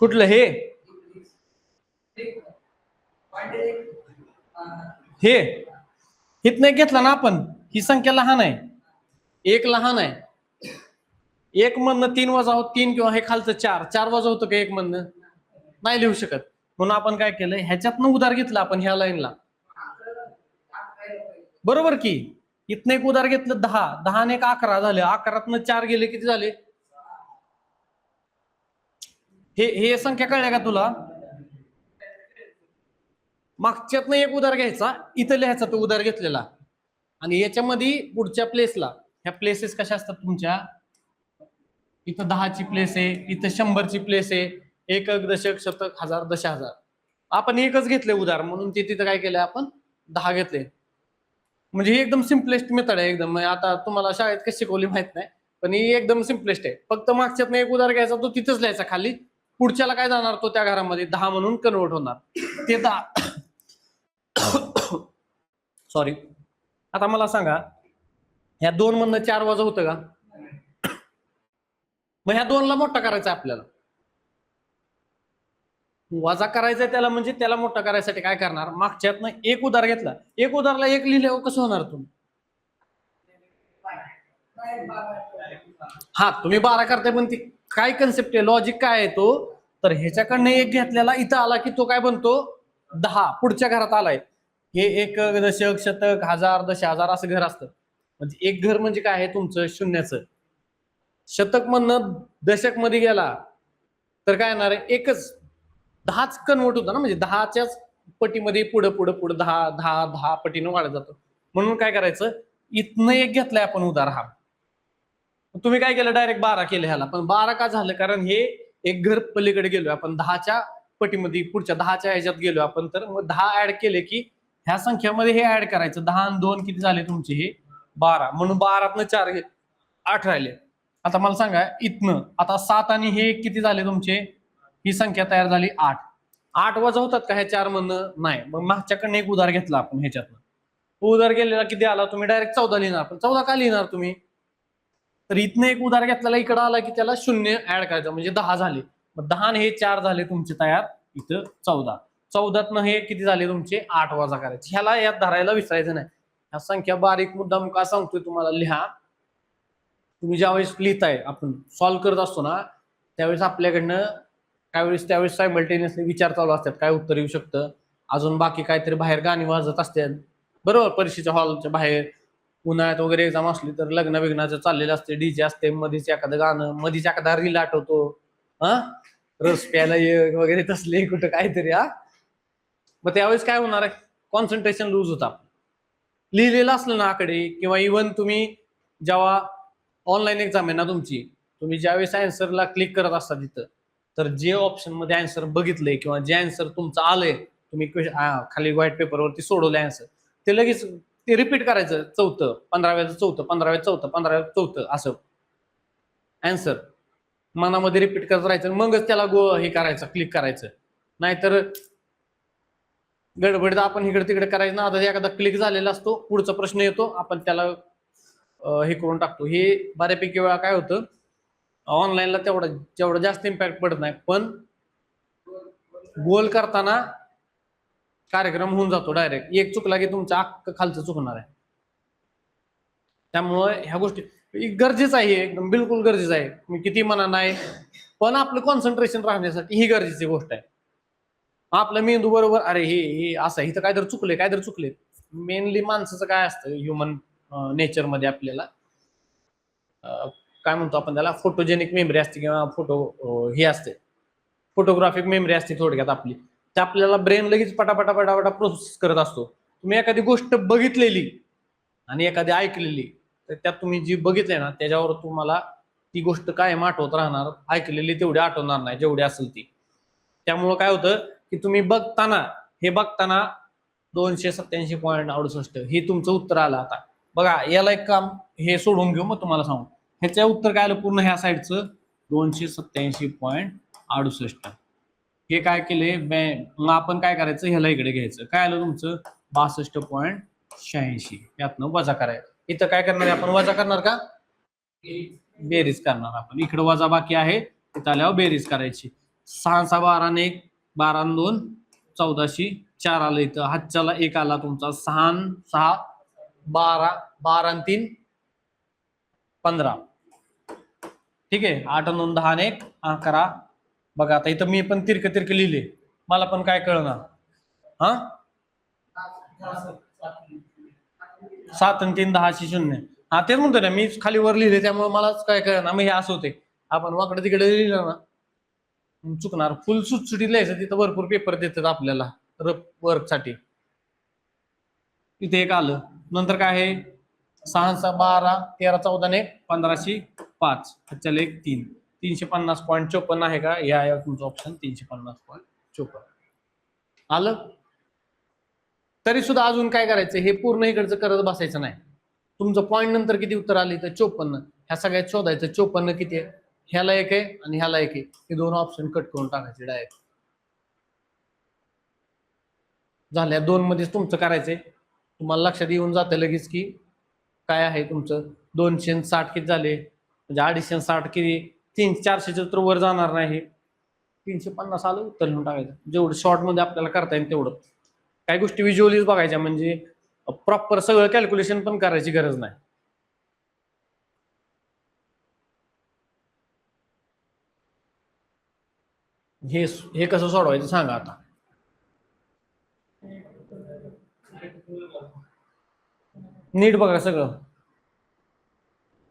कुठलं हे हे इथनं घेतला ना आपण. ही संख्या लहान आहे, एक लहान आहे. एक मधनं 3 वजा होत 3 किंवा हे खालचं 4 वजा होतं का एक मधनं? नाही लिहू शकत. म्हणून आपण काय केलं ह्याच्यातनं उधार घेतलं आपण ह्या लाईनला. बरोबर की इथनं एक उधार घेतलं 10 आणि 1 11 झाले. 11तनं 4 गेले किती झाले? हे संख्या कळल्या का तुला? मागच्यातनं एक उधार घ्यायचा, इथं लिहायचा तो उधार घेतलेला, आणि याच्यामध्ये पुढच्या प्लेसला, ह्या प्लेसेस कशा असतात तुमच्या, इथं 10ची प्लेस आहे, इथं 100ची प्लेस आहे, एकक दशक शतक हजार दशहजार. आपण एकच घेतले उधार म्हणून ते तिथं काय केलंय आपण 10 घेतले. म्हणजे ही एकदम सिम्पलेस्ट मेथड आहे एकदम. आता तुम्हाला शाळेत कशी शिकवली माहित नाही, पण ही एकदम सिम्पलेस्ट आहे. फक्त मागच्यातनं एक उधार घ्यायचा, तो तिथंच लिहायचा खाली, पुढच्याला काय जाणार तो त्या घरामध्ये 10 म्हणून कन्वर्ट होणार ते 10. सॉरी. आता मला सांगा ह्या 2 मधनं 4 वजा होतं का? मग ह्या 2ला मोठा करायचा आपल्याला, वजा करायचंय त्याला, म्हणजे त्याला मोठा करायसाठी काय करणार, मागच्यातनं एक उधार घेतला, एक उधारला एक लिहिल्यावर कसं होणार तुम्ही? हा तुम्ही 12 करताय, पण ती काय कन्सेप्ट आहे, लॉजिक काय आहे तो, तर ह्याच्याकडनं एक घेतलेला इथं आला की तो काय बनतो 10, पुढच्या घरात आलाय. हे एक दशक शतक हजार दशहजार असं घर असतं. म्हणजे एक घर म्हणजे काय आहे तुमचं शून्याचं. शतक मधनं दशक मध्ये गेला तर काय येणार आहे, एकच 10च कन्वर्ट होतं ना, म्हणजे 10च्याच पटीमध्ये पुढं पुढं पुढं 10 10 10 पटीनं वाढत जातो. म्हणून काय करायचं, इथनं एक घेतलाय आपण उधार, हा तुम्ही काय केलं डायरेक्ट 12 केलं ह्याला. पण 12 का झालं, कारण हे एक घर पलीकडे गेलो आपण, 10च्या पटीमध्ये पुढच्या 10च्या ह्याच्यात गेलो आपण, तर मग 10 ऍड केले की ह्या संख्यामध्ये हे ऍड करायचं. 10 आणि 2 किती झाले तुमचे, हे 12, म्हणून 12तनं 4 8 राहिले. आता मला सांगा इथनं आता 7 आणि हे किती झाले तुमचे, ही संख्या तयार झाली 8. 8 वजा होतात का ह्या 4 मधनं? नाही. मग मागच्याकडनं एक उधार घेतला आपण ह्याच्यातनं, उधार गेलेला किती आला, तुम्ही डायरेक्ट 14 लिहिणार. पण 14 का लिहिणार तुम्ही, तर इथनं एक उधार घेतलेला इकडं आला की त्याला 0 ऍड करायचं, म्हणजे 10 झाले. मग 10 आणि हे 4 झाले तुमचे तयार, इथं 14. 14तनं हे किती झाले तुमचे 8 वजा करायचे. ह्याला यात धरायला विसरायचं नाही. ह्या संख्या बारीक मुद्दाम का सांगतोय तुम्हाला, लिहा. तुम्ही ज्यावेळेस लिहिताय, आपण सॉल्व्ह करत असतो ना, त्यावेळेस आपल्याकडनं त्यावेळेस सायमल्टेनियसली विचार चालू असतात, काय उत्तर येऊ शकतं, अजून बाकी काहीतरी बाहेर गाणी वाजत असतात, बरोबर, परीक्षेच्या हॉलच्या बाहेर. उन्हाळ्यात वगैरे एक्झाम असली तर लग्न विग्नाचं चाललेलं असते, डीजे असते, मधीच एखादं गाणं, मधीच एखादा रील आठवतो, हा रस प्यायला ये वगैरे तसले कुठं काहीतरी. मग त्यावेळेस काय होणार आहे, कॉन्सन्ट्रेशन लूज होता. लिहिलेलं असलं ना आकडे, किंवा इव्हन तुम्ही जेव्हा ऑनलाईन एक्झाम आहे ना तुमची, तुम्ही ज्यावेळेस आन्सरला क्लिक करत असता तिथं, तर जे ऑप्शन मध्ये आन्सर बघितलंय किंवा जे आन्सर तुमचं आलंय, तुम्ही खाली व्हाईट पेपरवरती सोडवलंय आन्सर, ते लगेच ते रिपीट करायचं, 4थं 15व्याचं 4थं 15व्याचं 4थं 15व्याचं 4थं असं आन्सर मनामध्ये रिपीट करत राहायचं, मगच त्याला हे करायचं, क्लिक करायचं. नाहीतर गडबडीत आपण इकडे तिकडे करायचं ना, आता एखादा क्लिक झालेला असतो, पुढचा प्रश्न येतो, आपण त्याला हे करून टाकतो. हे बऱ्यापैकी वेळा काय होतं, ऑनलाईनला जेवढं जास्त इम्पॅक्ट पडत नाही, पण गोल करताना कार्यक्रम होऊन जातो डायरेक्ट. एक चुकला की तुमचं अख्खं खालचं चुकणार आहे. त्यामुळे ह्या गोष्टी गरजेचं आहे, एकदम बिलकुल गरजेचं आहे. मी किती म्हणा नाही, पण आपलं कॉन्सन्ट्रेशन राहण्यासाठी ही गरजेची गोष्ट आहे. आपला मेंदू बरोबर, अरे हे असं इथं काहीतरी चुकले. मेनली माणसाचं काय असतं, ह्युमन नेचर मध्ये आपल्याला काय म्हणतो आपण त्याला, फोटोजेनिक मेमरी असते, किंवा हे असते, फोटोग्राफिक मेमरी असते थोडक्यात आपली. ते आपल्याला ब्रेन लगेच पटापटा पटापटा प्रोसेस करत असतो. तुम्ही एखादी गोष्ट बघितलेली आणि एखादी ऐकलेली, तर त्यात तुम्ही जी बघितले ना त्याच्यावर तुम्हाला ती गोष्ट कायम आठवत राहणार, ऐकलेली तेवढी आठवणार नाही जेवढी असेल ती. त्यामुळं काय होतं की तुम्ही बघताना 287.68 हे तुमचं उत्तर आलं. आता बघा याला एक काम हे सोडून घेऊ, मग तुम्हाला सांगू ह्याचं उत्तर काय आलं पूर्ण ह्या साईडचं 287.68. हे काय केले मग आपण काय करायचं, ह्याला इकडे घ्यायचं. काय आलं तुमचं 62.86. यातनं वजा करायचं. इथं काय करणार आहे आपण, वजा करणार का बेरीज करणार आपण. इकडे वजा बाकी आहे, तिथं आल्यावर बेरीज करायची. 6 12 आणि 1 12 आणि 2 1404 आलं. इथं हातच्याला 1 आला तुमचा. 6 6 12 12 आणि 3 15. ठीक आहे. 8 आणि 2 10 आणि 1 11. बघा आता इथं मी पण तिरक लिहिले, मला पण काय कळणार. हा 7 आणि 3 10 हा तेच म्हणतो ना मी, खाली वर लिहिले त्यामुळे मलाच काय कळणार. मग हे असं होते, आपण वाकडे तिकडे लिहिलं ना चुकणार. फुल सुटसुटीत लिहायचं, तिथं भरपूर पेपर देतात आपल्याला वर्क साठी. इथे एक आलं. नंतर काय आहे 6 6 12 13 14 ने 1505. चल 1 3 350.54 आहे का, हे आहे तुमचं ऑप्शन 350.54 आलं. तरी सुद्धा अजून काय करायचं, हे पूर्ण इकडचं करत बसायचं नाही. तुमचं पॉईंट नंतर किती उत्तर आली तर 54. ह्या सगळ्यात शोधायचं 54 किती आहे. ह्याला 1 आहे आणि ह्याला 1 आहे. हे दोन ऑप्शन कट करून टाकायचे डायरेक्ट. झाल्या 2 मध्येच तुमचं करायचंय. तुम्हाला लक्षात येऊन जातं लगेच की काय आहे तुमचं. 260 किती झाले, म्हणजे 260 किती, 400 तर वर जाणार नाही. 350 आलं, उत्तर लिहून टाकायचं. जेवढं शॉर्ट मध्ये आपल्याला करता येईल तेवढं. काही गोष्टी व्हिज्युअलीच बघायच्या, म्हणजे प्रॉपर सगळं कॅल्क्युलेशन पण करायची गरज नाही. हे कसं सोडवायचं सांगा आता. नीट बघा सगळं.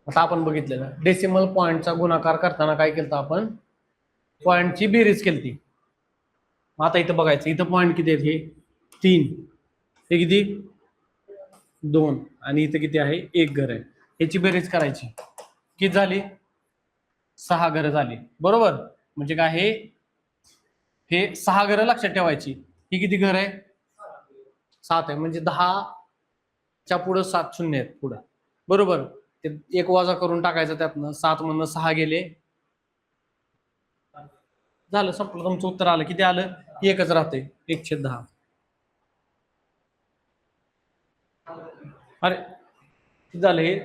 आता आपण बघितलेलं डेसिमल पॉईंटचा गुणाकार करताना काय केलं आपण, पॉईंटची बेरीज केली. आता इथं बघायचं, इथं पॉईंट किती आहेत, हे 3, हे किती 2 आणि इथं किती आहे 1 घर आहे. याची बेरीज करायची, किती झाली 6 घरं झाली. बरोबर. म्हणजे काय हे 6 घरं लक्षात ठेवायची. ही किती घर आहे 7 आहे, म्हणजे 10च्या पुढं 7 शून्य आहेत पुढं. बरोबर. ते 1 वजा करून टाकायचं त्यातनं. 7 मधनं 6 गेले, झालं संपलं. तुमचं उत्तर आलं. किती आलं, एकच राहते 1/10. अरे किती झालं हे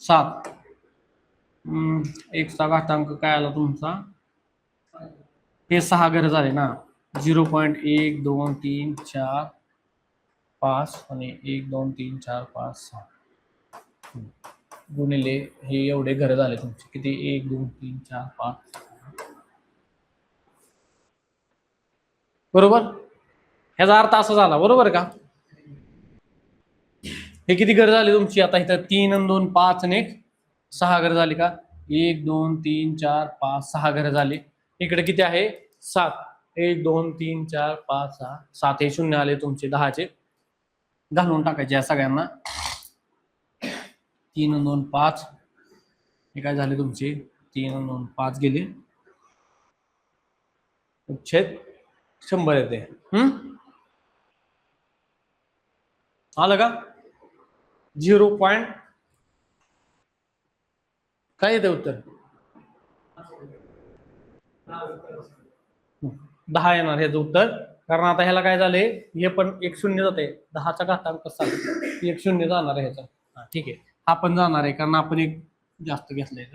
7. 1 चा घातांक काय आला तुमचा, हे 6 घर झाले ना. 0.1 2 3 4 5 आणि 1 2 3 4 5 6 गुणिले हे एवढे घर झाले तुमचे. किती 1 2 3 4 5. बरोबर. ह्याचा अर्थ असा झाला, बरोबर का. हे किती घर झाली तुमची, आता इथं 3 आणि 2 5 आणि 1 6 घर झाली का. 1 2 3 4 5 6 घर झाली. इकडे किती आहे 7. 1 2 3 4 5 6 7 हे शून्य आले तुमचे 10चे. घालून टाकायचे या सगळ्यांना. 3 आणि 2 5, हे काय झाले तुमचे 3 आणि 2 5 गेले, छेद 100 येते. आलं का. 0. काय येते उत्तर 10 येणार ह्याचं उत्तर. कारण आता ह्याला काय झालंय, हे पण 1 शून्य जाते. 10चा घातांक 7 1 शून्य जाणार आहे ह्याचा. ठीक आहे, हा पण जाणार आहे कारण आपण एक जास्त घेतलंय.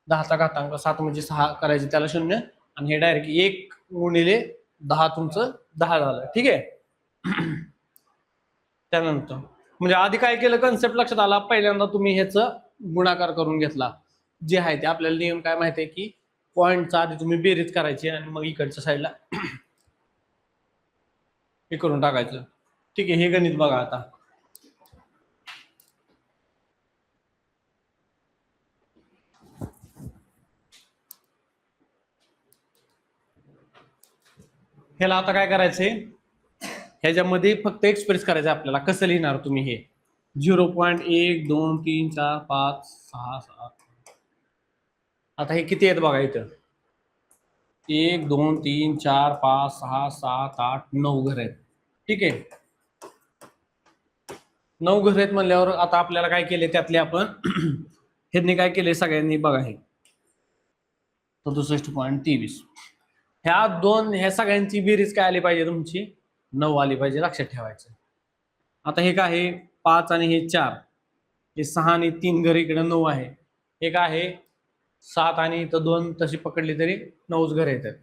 10चा घातांक 7 म्हणजे 6 करायचे त्याला शून्य, आणि हे डायरेक्ट 1 गुणिले 10 तुमचं 10 झालं. ठीक आहे. त्यानंतर म्हणजे आधी काय केलं, कन्सेप्ट लक्षात आला. पहिल्यांदा तुम्ही ह्याचं गुणाकार करून घेतला. जे आहे ते आपल्याला नियम काय माहिती आहे की पॉईंटचा आधी तुम्ही बेरीज करायची आणि मग इकडच्या साईडला हे करून टाकायचं. ठीक आहे. हे गणित बघा आता. ह्याला आता काय करायचंय, ह्याच्यामध्ये फक्त एक्सप्रेस करायचं आपल्याला. कसं लिहिणार तुम्ही हे 0.1 2 3 4 5 6 7. आता हे किती आहेत बघा इथं, 1 2 3 4 5 6 7 8 9 घर आहेत. ठीक आहे, 9 घर आहेत म्हणल्यावर आता आपल्याला काय केले त्यातले आपण ह्यांनी काय केले सगळ्यांनी बघा, हे 67.23. ह्या सगळ्यांची बेरीज काय आली पाहिजे तुमची, 9 आली पाहिजे, लक्षात ठेवायचं. आता हे काय आहे 5 आणि हे 4, हे 6 आणि 3 घर इकडे 9 आहे. हे काय आहे 7 आणि इथं 2 तशी पकडली तरी 9च घर येतात.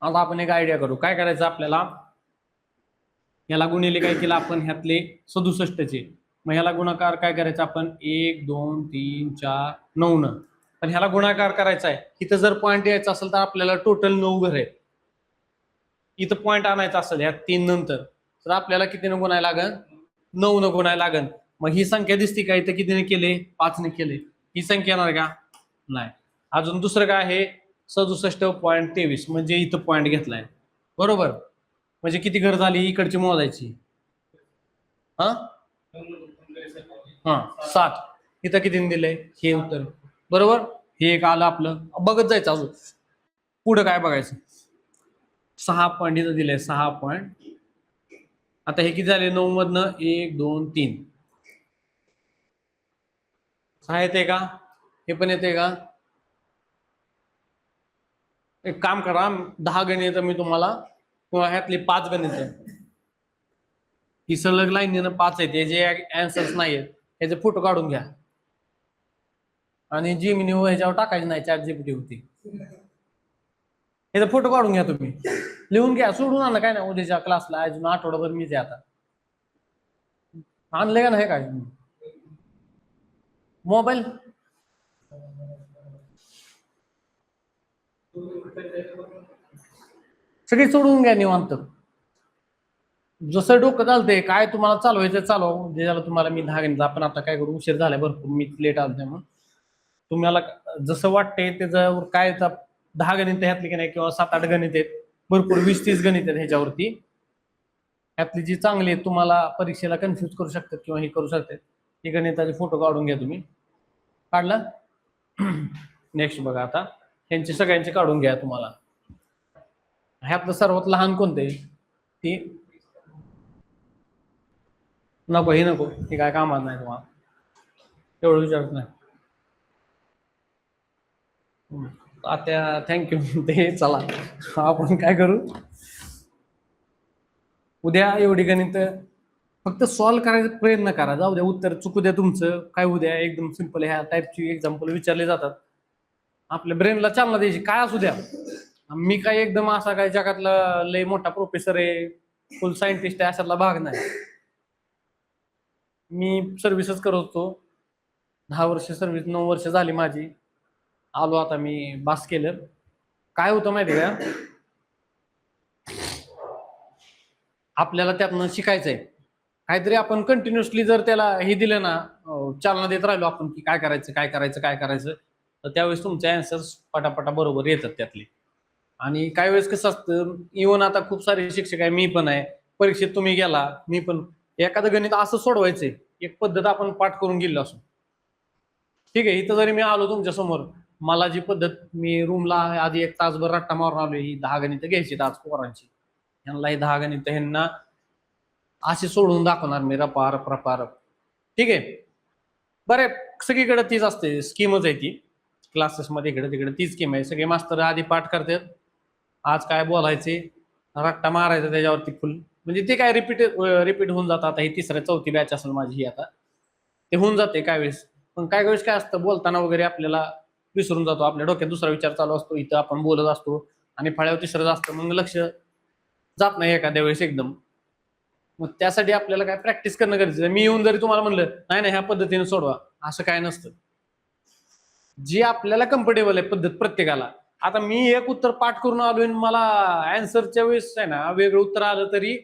आता आपण एक आयडिया करू, काय करायचं आपल्याला, याला गुणिले काय केलं आपण ह्यातले 67चे, मग ह्याला गुणाकार काय करायचं आपण 1 2 3 4 9 न, पण ह्याला गुणाकार करायचा आहे. इथं जर पॉईंट यायचा असेल तर आपल्याला टोटल 9 घर आहे. इथं पॉईंट आणायचा असेल ह्या 3 नंतर, तर आपल्याला कितीने गुणायला लागेल, 9 न गुणायला लागेल. मग ही संख्या दिसती का इथं, कितीने केले, 5 ने केले. ही संख्या येणार का, नाही. अजून दुसरं काय आहे 67.23, म्हणजे इथं पॉईंट घेतलाय, बरोबर. म्हणजे किती घर झाली इकडची मोजायची, हा 7. इथं किती दिलंय हे उत्तर, बरोबर. हे एक आलं आपलं, बघत जायचं अजून पुढं काय बघायचं. 6 पॉईंट इथं दिलंय, 6 पॉईंट. आता हे किती झाले 9 मधनं 1 2 3 6 येते का, हे पण येते का. एक काम करा, 10 गणित मी तुम्हाला, किंवा ह्यातली 5 गणित, ही सलग लाईनीनं 5 आहेत, जे आन्सर्स नाहीयेत त्याचे फोटो काढून घ्या आणि जीमिनी ह्याच्यावर टाकायचे नाही, ChatGPT होती, ह्याचा फोटो काढून घ्या तुम्ही, लिहून घ्या, सोडून आणलं काय ना उद्याच्या क्लासला. अजून आठवडाभर मीच आहे आता, आणलंय का नाही काय मोबाईल, सगळी सोडून घ्या निवांत. जसं डोकं चालतंय काय तुम्हाला चालवायचं चालवा, जे झालं तुम्हाला मी 10 गणित. आपण आता काय करू, उशीर झालाय भरपूर, मी लेट आलो म्हणून तुम्हाला जसं वाटतंय त्याच्यावर काय 10 गणित ह्यातली की नाही, किंवा 7-8 गणित आहेत, भरपूर 20-30 गणित आहेत ह्याच्यावरती. ह्यातली जी चांगली आहेत तुम्हाला परीक्षेला कन्फ्युज करू शकतात किंवा हे करू शकतात, ही गणिताचे फोटो काढून घ्या तुम्ही. काढला नेक्स्ट बघा, आता ह्यांचे सगळ्यांचे काढून घ्या तुम्हाला. ह्यातलं सर्वात लहान कोणते, ती नको, हे नको, हे काय कामात नाही तुम्हाला, एवढं विचारत नाही. आता थँक्यू. ते चला आपण काय करू, उद्या एवढी गणित फक्त सॉल्व्ह करायचा प्रयत्न करा. जाऊ द्या उत्तर चुकू द्या तुमचं, काय उद्या एकदम सिंपल ह्या टाईपची एक्झाम्पल विचारले जातात, आपल्या ब्रेनला चालना द्यायची, काय असू द्या. मी काय एकदम असा काय जगातला लय मोठा प्रोफेसर आहे, फुल सायंटिस्ट आहे अशातला भाग नाही. मी सर्व्हिसच करत होतो, 10 वर्ष सर्व्हिस, 9 वर्ष झाली माझी, आलो आता मी बास केलं. काय होतं माहिती का, आपल्याला त्यातनं शिकायचंय काहीतरी. आपण कंटिन्युअसली जर त्याला हे दिलं ना, चालना देत राहिलो आपण की काय करायचं काय करायचं काय करायचं, तर त्यावेळेस तुमचे आन्सर्स पटापटा बरोबर येतात त्यातले. आणि काही वेळेस कसं असतं, इव्हन आता खूप सारे शिक्षक आहे, मी पण आहे, परीक्षेत तुम्ही गेला, मी पण, एखादं गणित असं सोडवायचंय, एक पद्धत आपण पाठ करून गेलो असो, ठीक आहे. इथं जरी मी आलो तुमच्या समोर, मला जी पद्धत, मी रूमला आधी 1 तासभर रट्टा मारून आलो, ही 10 गणित घ्यायची आज पोरांची, ह्यांना ही 10 गणित ह्यांना असे सोडून दाखवणार मी, रपार प्रपार, ठीक आहे. बरे सगळीकडे तीच असते, स्कीमच आहे ती, क्लासेसमध्ये इकडे तिकडे तीच स्कीम आहे. सगळे मास्तर आधी पाठ करतात, आज काय बोलायचे, रट्टा मारायचा त्याच्यावरती फुल, म्हणजे ते काय रिपीट होऊन जातं. आता ही 3री-4थी बॅच असेल माझी ही, आता ते होऊन जाते काय वेळेस. पण काय वेळेस काय असतं, बोलताना वगैरे आपल्याला विसरून जातो, आपल्या डोक्यात दुसरा विचार चालू असतो, इथं आपण बोलत असतो आणि फळ्यावर तिसरंच असतं, मग लक्ष जात नाही एखाद्या वेळेस एकदम. मग त्यासाठी आपल्याला काय प्रॅक्टिस करणं गरजेचं आहे. मी येऊन जरी तुम्हाला म्हणलं नाही नाही ह्या पद्धतीने सोडवा, असं काय नसतं. जी आपल्याला कम्फर्टेबल आहे पद्धत प्रत्येकाला. आता मी एक उत्तर पाठ करून आलोय, मला आन्सरच्या वेळेस आहे ना वेगळं उत्तर आलं, तरी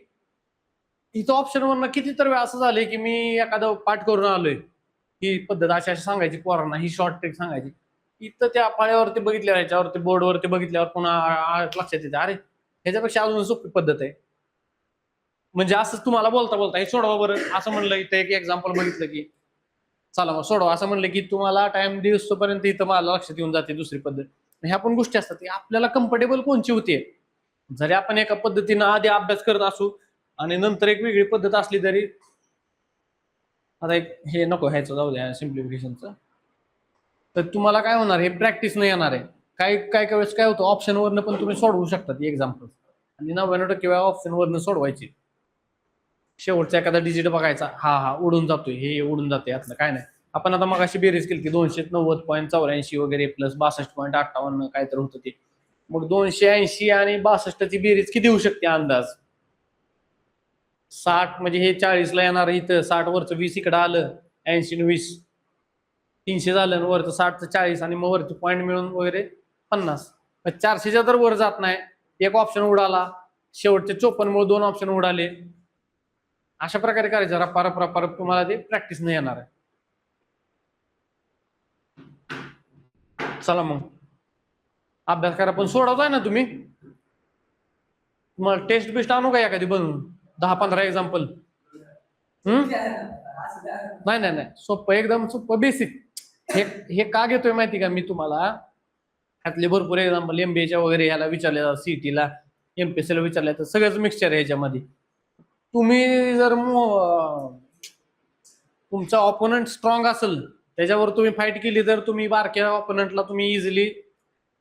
इथं ऑप्शनवरनं किती तर वेळ असं झालंय की मी एखादं पाठ करून आलोय, ही पद्धत अशी अशी सांगायची पोरांना, ही शॉर्ट ट्रिक सांगायची, इथं त्या फळ्यावरती बघितल्यावर ह्याच्यावरती बोर्डवरती बघितल्यावर पुन्हा लक्षात येते अरे ह्याच्यापेक्षा अजून सोपी पद्धत आहे. म्हणजे असंच तुम्हाला बोलता बोलता हे सोडवा बरं असं म्हणलं, इथं एक एक्झाम्पल बघितलं की चला मग सोडवा असं म्हणलं की तुम्हाला टाइम दिवसपर्यंत इथं मला लक्षात येऊन जाते दुसरी पद्धत. ह्या पण गोष्टी असतात की आपल्याला कम्फर्टेबल कोणची होते. जरी आपण एका पद्धतीनं आधी अभ्यास करत असू आणि नंतर एक वेगळी पद्धत असली तरी, आता एक हे नको ह्याचं जाऊ द्या सिम्प्लिफिकेशनचं, तर तुम्हाला काय होणार हे प्रॅक्टिस नाही येणार आहे. काय काय काय वेळेस काय होतं ऑप्शन वरनं पण तुम्ही सोडवू शकता ती एक्झाम्पल, आणि 99% वेळा ऑप्शन वरनं सोडवायची. शेवटचा एखादा डिजिट बघायचा, हा उडून जातोय, हे उडून जाते यातलं काय नाही. आपण आता मग अशी बेरीज केली की 290.84 वगैरे प्लस 62.58 काय तर होतं ते. मग 280 आणि 62ची बेरीज किती होऊ शकते अंदाज? 60 म्हणजे हे 40ला येणार, इथं 60 वरचं 20 इकडं आलं, 80 ने 20 300 झालं, वरचं 60चं 40 आणि मग वरचं पॉईंट मिळून वगैरे 50. 400च्या तर वर जात नाही, एक ऑप्शन उडाला, शेवटचे 54 मुळे 2 ऑप्शन उडाले. अशा प्रकारे करायचं रपारप रपारप, तुम्हाला ते प्रॅक्टिस नाही येणार आहे. चला मग अभ्यास करा, पण सोडवताय ना तुम्ही. तुम्हाला टेस्ट बेस्ट आणू का एखादी बनवून 10-15 एक्झाम्पल? नाही नाही नाही, सोपं एकदम सोपं बेसिक. हे का घेतोय माहिती का मी तुम्हाला, ह्यातले भरपूर एक्झाम्पल एमबीएच्या वगैरे ह्याला विचारले, सीईटीला एमपीएससीला विचारले, तर सगळंच मिक्सचर आहे ह्याच्यामध्ये. तुम्ही जर तुमचा ऑपोनंट स्ट्रॉंग असेल त्याच्यावर तुम्ही फाईट केली तर तुम्ही बारक्या ऑपोनंटला तुम्ही इझिली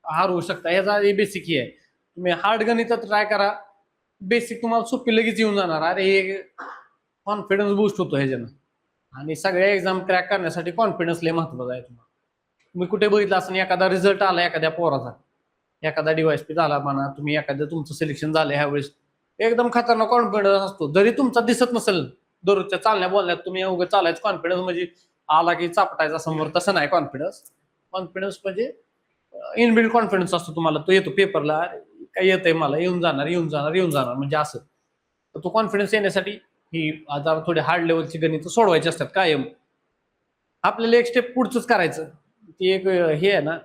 हारवू शकता. ह्याचा बेसिक ही आहे. तुम्ही हार्ड गणितात ट्राय करा, बेसिक तुम्हाला सोपी लगेच येऊन जाणार. अरे हे कॉन्फिडन्स बूस्ट होतो ह्याच्यानं, आणि सगळ्या एक्झाम क्रॅक करण्यासाठी कॉन्फिडन्स लय महत्वाचा आहे. तुम्ही कुठे बघितलं असं एखादा रिझल्ट आला एखाद्या पोराचा, एखादा डीवायएसपी झाला म्हणा, तुम्ही एखादं तुमचं सिलेक्शन झालं ह्यावेळेस, एकदम खतरनाक कॉन्फिडन्स असतो, जरी तुमचा दिसत नसेल दररोजच्या चालण्या बोलण्यात, तुम्ही उभं चालायचं कॉन्फिडन्स म्हणजे आला की चापटायचा समोर, तसं नाही. कॉन्फिडन्स म्हणजे इनबिल्ड कॉन्फिडन्स असतो तुम्हाला, तो येतो पेपरला, काय येतंय मला, येऊन जाणार म्हणजे असं. तर तो कॉन्फिडन्स येण्यासाठी ही आता थोडी हार्ड लेवलची गणित सोडवायची असतात कायम. आपल्याला एक स्टेप पुढचंच करायचं. ती एक हे आहे ना,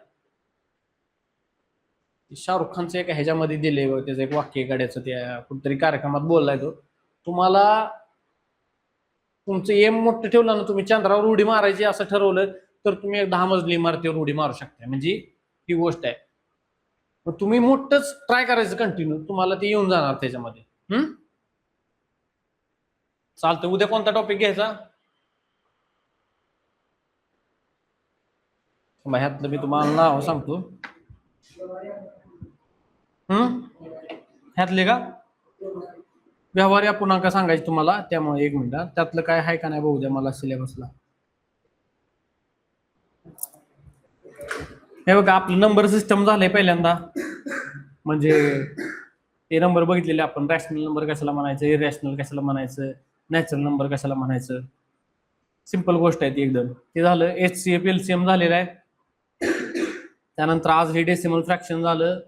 शाहरुख खानचं एक ह्याच्यामध्ये दिले, त्याचं एक वाक्य गाड्याचं, त्या कुठतरी कार्यक्रमात बोललाय तो, तुम्हाला तुमचं एम मोठं ठेवलं ना, तुम्ही चंद्रावर उडी मारायची असं ठरवलं तर तुम्ही एक 10 मजली इमारतीवर उडी मारू शकता. म्हणजे ही गोष्ट आहे. मग तुम्ही मोठंच ट्राय करायचं कंटिन्यू, तुम्हाला ते येऊन जाणार त्याच्यामध्ये. चालतं. उद्या कोणता टॉपिक घ्यायचा? ह्यातलं मी तुम्हाला नाव सांगतो. ह्यातले का व्यवहार्य अपूर्णांक सांगायचे तुम्हाला, त्यामुळे 1 मिनिट, त्यातलं काय आहे का नाही बघू द्या मला सिलेबसला. हे बघा आपलं नंबर सिस्टम झालंय पहिल्यांदा, म्हणजे ते नंबर बघितलेले आपण, रॅशनल नंबर कशाला म्हणायचं, इरॅशनल कशाला म्हणायचं, नॅचरल नंबर कशाला म्हणायचं. सिंपल गोष्ट आहे ती एकदम. ते झालं. HCF LCM झालेलं आहे. त्यानंतर आज हे डेसिमल फ्रॅक्शन झालं.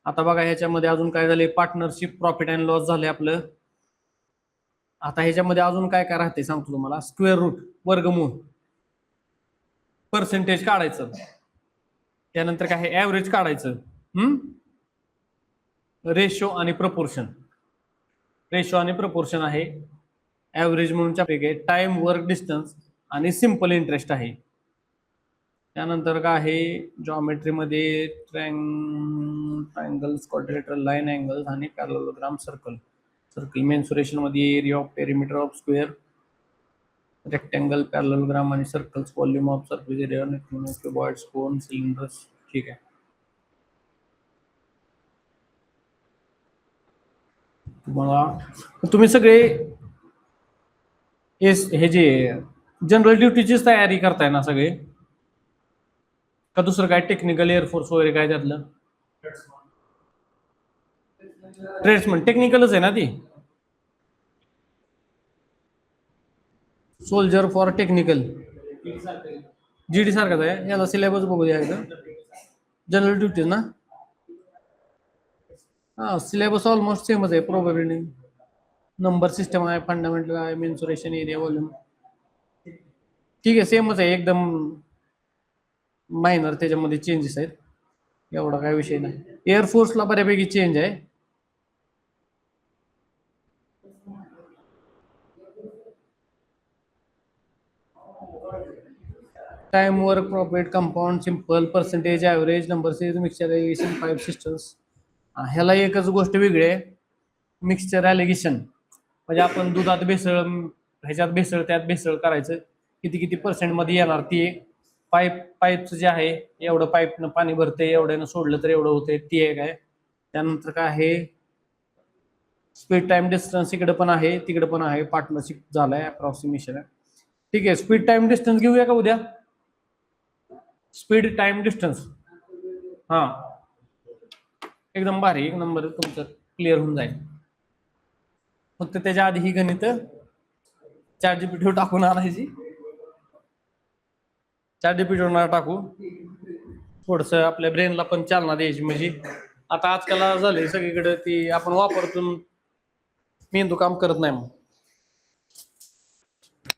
आता बघा ह्याच्यामध्ये अजून काय झाले, पार्टनरशिप, प्रॉफिट अँड लॉस झाले आपलं. आता ह्याच्यामध्ये अजून काय काय राहते सांगतो तुम्हाला. स्क्वेअर रूट, वर्गमूळ, पर्सेंटेज काढायचं, त्यानंतर काय आहे ऍव्हरेज काढायचं, रेशो आणि प्रपोर्शन. रेशो आणि प्रपोर्शन आहे. ऍव्हरेज म्हणून पैकी टाइम, वर्क, डिस्टन्स आणि सिंपल इंटरेस्ट आहे. त्यानंतर काय आहे जॉमेट्रीमध्ये ट्रायंगल्स, क्वाड्रिलेटरल, लाईन अँगल्स आणि पॅरलेलोग्राम, सर्कल. मेन्सुरेशन मध्ये area of perimeter of square, rectangle, parallelogram आणि circles, volume of surface area, cuboids, cone, cylinders. ठीक आहे. तुम्ही सगळे हे जे जनरल ड्युटीचीच तयारी करताय ना सगळे, का दुसरं काय टेक्निकल, एअरफोर्स वगैरे काय त्यातलं? ट्रेड्समन टेक्निकलच आहे ना ती. सोल्जर फॉर टेक्निकल, जीडी सारखाच आहे. याला सिलेबस बघू द्या एकदा. जनरल ड्युटी ना, हा सिलेबस ऑलमोस्ट सेमच आहे. प्रोबॅबिलिटी, नंबर सिस्टम आहे, फंडामेंटल आहे, मेन्सुरेशन, एरिया, व्हॉल्यूम, ठीक आहे सेमच आहे एकदम. मायनर त्याच्यामध्ये चेंजेस आहेत, एवढा काय विषय नाही. एअरफोर्सला बऱ्यापैकी चेंज आहे. Time, work, profit, compound, simple, percentage, average, number series, mixture allegation, pipe systems. ह्याला एकच गोष्ट वेगळी आहे, मिक्सचर ॲलिगेशन म्हणजे आपण दुधात भेसळ, ह्याच्यात भेसळ, त्यात भेसळ करायचं, किती किती पर्सेंट मध्ये येणार ती. पाईपचं जे आहे, एवढं पाईपनं पाणी भरते, एवढ्यानं सोडलं तर एवढं होते, ती एक आहे. त्यानंतर काय आहे, स्पीड टाइम डिस्टन्स इकडे पण आहे, तिकडे पण आहे, पार्टनरशिप झालाय, अप्रॉक्सिमेशन आहे. ठीक आहे, स्पीड टाइम डिस्टन्स घेऊया का उद्या? स्पीड टाइम डिस्टन्स, हा एकदम भारी, एक नंबर तुमचं क्लिअर होऊन जाईल. फक्त त्याच्या आधी ही गणित ChatGPT टाकून आणायची, ChatGPT टाकू, थोडस आपल्या ब्रेनला पण चालना द्यायची. म्हणजे आता आजकाल झालंय सगळीकडे ती आपण वापरतो, मेंदू काम करत नाही मग.